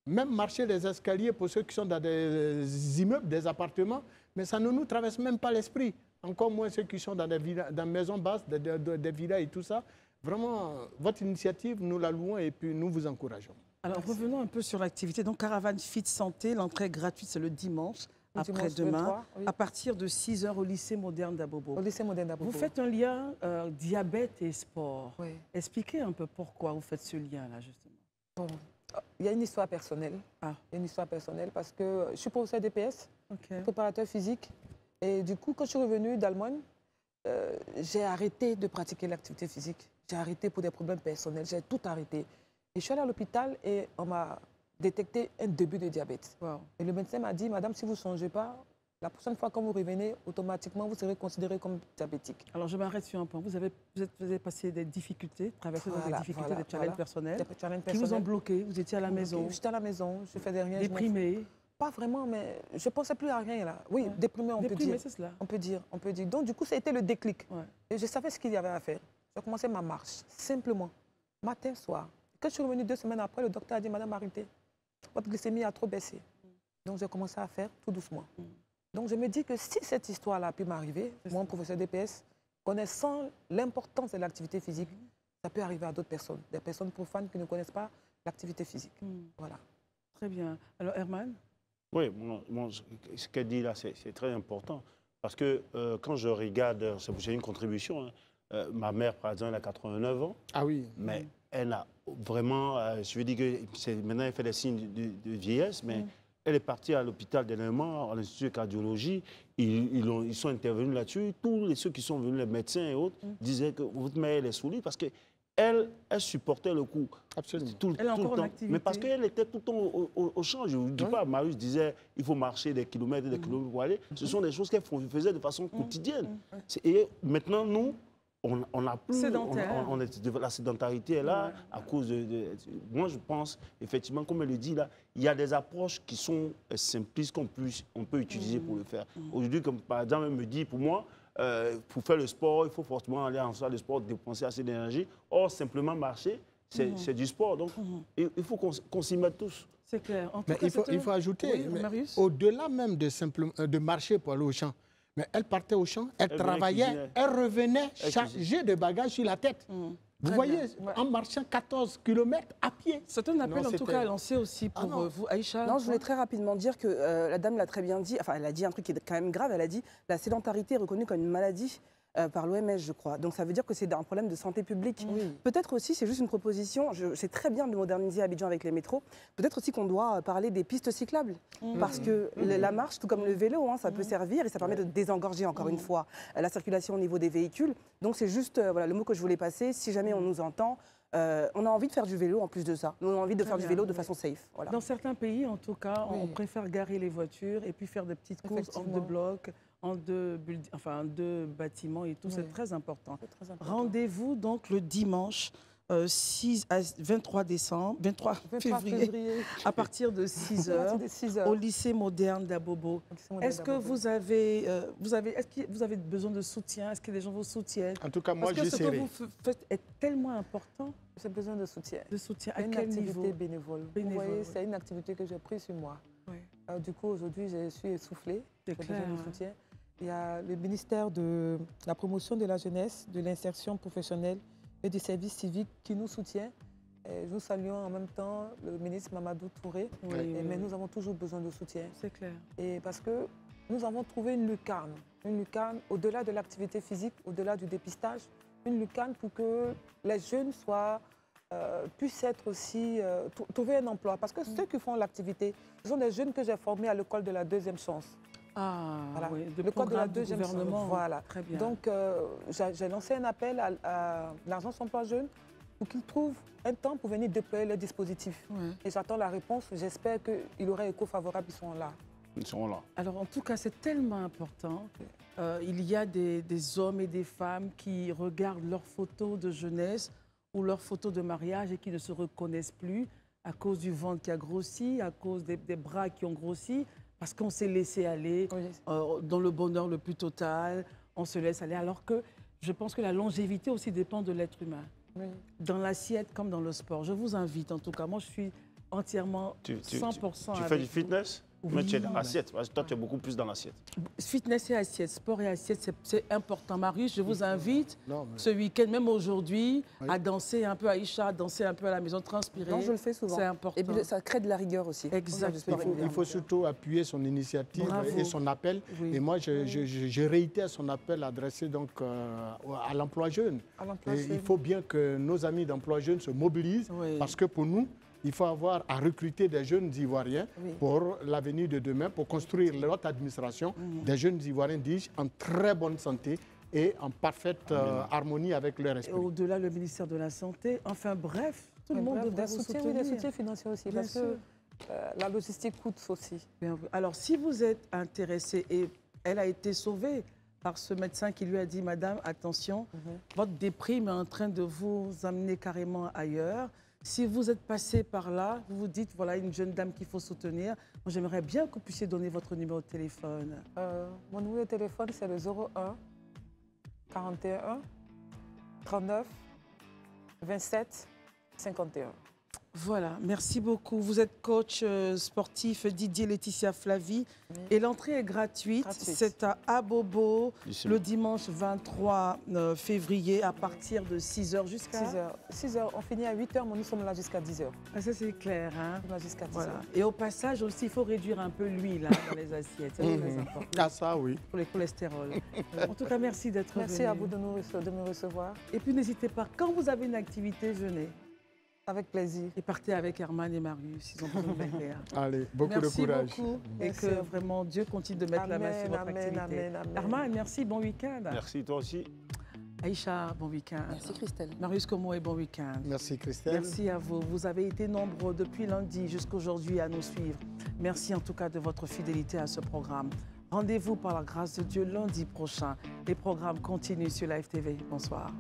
Même marcher les escaliers pour ceux qui sont dans des immeubles, des appartements, mais ça ne nous traverse même pas l'esprit. Encore moins ceux qui sont dans des maisons basses, des villas et tout ça. Vraiment, votre initiative, nous la louons et puis nous vous encourageons. Alors, revenons un peu sur l'activité. Donc, Caravane Fit Santé, l'entrée gratuite, c'est le dimanche, après-demain, à partir de 6 h au lycée moderne d'Abobo. Au lycée moderne d'Abobo. Vous faites un lien diabète et sport. Expliquez un peu pourquoi vous faites ce lien-là, justement. Bon, il y a une histoire personnelle. Il y a une histoire personnelle parce que je suis professeur DPS, préparateur physique. Et du coup, quand je suis revenue d'Allemagne, j'ai arrêté de pratiquer l'activité physique. J'ai arrêté pour des problèmes personnels. J'ai tout arrêté. Et je suis allée à l'hôpital et on m'a détecté un début de diabète. Et le médecin m'a dit, madame, si vous ne changez pas, la prochaine fois quand vous revenez, automatiquement, vous serez considérée comme diabétique. Alors, je m'arrête sur un point. Vous avez passé des difficultés, traversé des difficultés, des challenges personnels qui vous ont bloqué. Vous étiez à la maison. J'étais à la maison, je faisais rien. Déprimée. Pas vraiment, mais je ne pensais plus à rien là. Oui, déprimée, on peut dire. C'est cela. On peut dire. Donc, du coup, ça a été le déclic. Et je savais ce qu'il y avait à faire. J'ai commencé ma marche, simplement, matin, soir. Quand je suis revenue 2 semaines après, le docteur a dit, madame, arrêtez, votre glycémie a trop baissé. Donc, j'ai commencé à faire tout doucement. Donc, je me dis que si cette histoire-là a pu m'arriver, moi, professeur DPS, connaissant l'importance de l'activité physique, ça peut arriver à d'autres personnes, des personnes profanes qui ne connaissent pas l'activité physique. Voilà. Très bien. Alors, Herman? Oui, ce qu'elle dit là, c'est très important. Parce que quand je regarde, j'ai une contribution, ma mère, par exemple, elle a 89 ans. Ah oui. Mais elle a vraiment, je veux dire que maintenant elle fait des signes de vieillesse, mais elle est partie à l'hôpital dernièrement, à l'Institut de cardiologie. Ils sont intervenus là-dessus. Tous ceux qui sont venus, les médecins et autres, disaient que votre mère elle est sous lui parce qu'elle supportait le coup. Absolument. Elle est encore en activité. Mais parce qu'elle était tout le temps au champ. Je ne vous dis pas, Marius disait il faut marcher des kilomètres et des kilomètres pour aller. Ce sont des choses qu'elle faisait de façon quotidienne. Et maintenant, nous, on n'a plus, la sédentarité est là à cause moi, je pense, effectivement, comme elle le dit là, il y a des approches qui sont simplistes qu'on peut utiliser pour le faire. Aujourd'hui, comme par exemple, elle me dit, pour moi, pour faire le sport, il faut forcément aller en salle de sport, dépenser assez d'énergie. Or, simplement marcher, c'est du sport. Donc, il faut qu'on s'y mette tous. C'est clair. Mais il faut ajouter, au-delà même de marcher pour aller au champ, mais elle partait au champ, elle travaillait, elle revenait chargée de bagages sur la tête. Vous voyez, en marchant 14 km à pied. C'est un appel en tout cas à lancer aussi pour vous, Aïcha. Non, je voulais très rapidement dire que la dame l'a très bien dit, enfin elle a dit un truc qui est quand même grave, elle a dit la sédentarité est reconnue comme une maladie par l'OMS, je crois. Donc ça veut dire que c'est un problème de santé publique. Peut-être aussi, c'est juste une proposition, c'est très bien de moderniser Abidjan avec les métros, peut-être aussi qu'on doit parler des pistes cyclables. Parce que la marche, tout comme le vélo, ça peut servir et ça permet de désengorger encore une fois la circulation au niveau des véhicules. Donc c'est juste voilà, le mot que je voulais passer, si jamais on nous entend, on a envie de faire du vélo en plus de ça. On a envie de faire du vélo de façon safe. Voilà. Dans certains pays, en tout cas, on préfère garer les voitures et puis faire des petites courses hors de bloc, en deux bâtiments et tout, Oui. c'est très important. C'est très important. Rendez-vous donc le dimanche 23 février à partir de 6 À heures partir de 6 heures. au lycée moderne d'Abobo. Est-ce que vous avez besoin de soutien? Est-ce que les gens vous soutiennent? En tout cas, moi, Parce que j'y ce que serai. vous faites est tellement important. J'ai besoin de soutien. De soutien C'est à une quel activité niveau? bénévole. Bénévole, Vous voyez, oui. c'est une activité que j'ai prise sur moi. Oui. Du coup, aujourd'hui, je suis essoufflée. C'est J'ai besoin clair, de hein. soutien. Il y a le ministère de la promotion de la jeunesse, de l'insertion professionnelle et du service civique qui nous soutient. Et nous saluons en même temps le ministre Mamadou Touré. Oui, Mais nous avons toujours besoin de soutien. c'est clair. Et parce que nous avons trouvé une lucarne au-delà de l'activité physique, au-delà du dépistage, une lucarne pour que les jeunes puissent être aussi, trouver un emploi. Parce que ceux qui font l'activité, ce sont des jeunes que j'ai formés à l'école de la deuxième chance. Ah, Voilà. oui, Le code de la deuxième gouvernement. chance. Voilà. Très bien. Donc, j'ai lancé un appel à l'agence emploi jeune pour qu'ils trouvent un temps pour venir déployer le dispositif. Ouais. Et j'attends la réponse. J'espère qu'il aura écho favorable. Ils sont là. Ils seront là. Alors, en tout cas, c'est tellement important. Il y a des hommes et des femmes qui regardent leurs photos de jeunesse ou leurs photos de mariage et qui ne se reconnaissent plus à cause du ventre qui a grossi, à cause des bras qui ont grossi, parce qu'on s'est laissé aller Oui. dans le bonheur le plus total. On se laisse aller, alors que je pense que la longévité aussi dépend de l'être humain. Oui. Dans l'assiette comme dans le sport. Je vous invite, en tout cas, moi je suis entièrement 100% Tu fais avec du vous. fitness? Oui. Mais tu es dans l'assiette. Parce que toi, tu es beaucoup plus dans l'assiette. Fitness et assiette, sport et assiette, c'est important. Marius, je vous invite Non, mais- ce week-end, même aujourd'hui, Oui. à danser un peu à Isha, à danser un peu à la maison, transpirer. Non, je le fais souvent. C'est important. Et puis ça crée de la rigueur aussi. Exactement. Il faut surtout appuyer son initiative Bravo. et son appel. Oui. Et moi, je réitère son appel adressé donc, à l'emploi jeune. À l'emploi Et jeune. il faut bien que nos amis d'emploi jeune se mobilisent Oui. parce que pour nous, il faut avoir à recruter des jeunes Ivoiriens Oui. pour l'avenir de demain, pour construire notre administration, des jeunes Ivoiriens, dis-je, en très bonne santé et en parfaite harmonie avec leur Et esprit. au-delà, le ministère de la Santé. Enfin bref, tout le Mais monde bref, devrait des vous soutiens, soutenir. oui, des soutiens financiers aussi. Bien parce sûr. que la logistique coûte aussi. Bien, alors, si vous êtes intéressé, et elle a été sauvée par ce médecin qui lui a dit, Madame, attention, votre déprime est en train de vous amener carrément ailleurs. Si vous êtes passé par là, vous vous dites, voilà une jeune dame qu'il faut soutenir. Moi, j'aimerais bien que vous puissiez donner votre numéro de téléphone. Mon numéro de téléphone, c'est le 01 41 39 27 51. Voilà, merci beaucoup. Vous êtes coach sportif Didier Laetitia Flavie et l'entrée est gratuite. Gratuite. C'est à Abobo Ici. le dimanche 23 février à partir de 6h jusqu'à 6 heures. On finit à 8 heures, mais nous sommes là jusqu'à 10 heures. Ah, ça c'est clair. Hein? On est là jusqu'à 10 Voilà. heures. Et au passage aussi, il faut réduire un peu l'huile dans les assiettes. C'est très important Ah ça, oui. pour les cholestérols. En tout cas, merci d'être venu. Merci à vous de me recevoir. Et puis n'hésitez pas, quand vous avez une activité, venez. Avec plaisir. Et partez avec Herman et Marius. Ils ont besoin de bébé. Allez, beaucoup Merci de courage. beaucoup. Et Merci que à vous. vraiment Dieu continue de mettre la main sur votre Amen, activité. amen, amen. Herman, merci, bon week-end. Merci, toi aussi. Aïcha, bon week-end. Merci Christelle. Marius Como et bon week-end. Merci Christelle. Merci à vous. Vous avez été nombreux depuis lundi jusqu'à aujourd'hui à nous suivre. Merci en tout cas de votre fidélité à ce programme. Rendez-vous par la grâce de Dieu lundi prochain. Les programmes continuent sur Live TV. Bonsoir.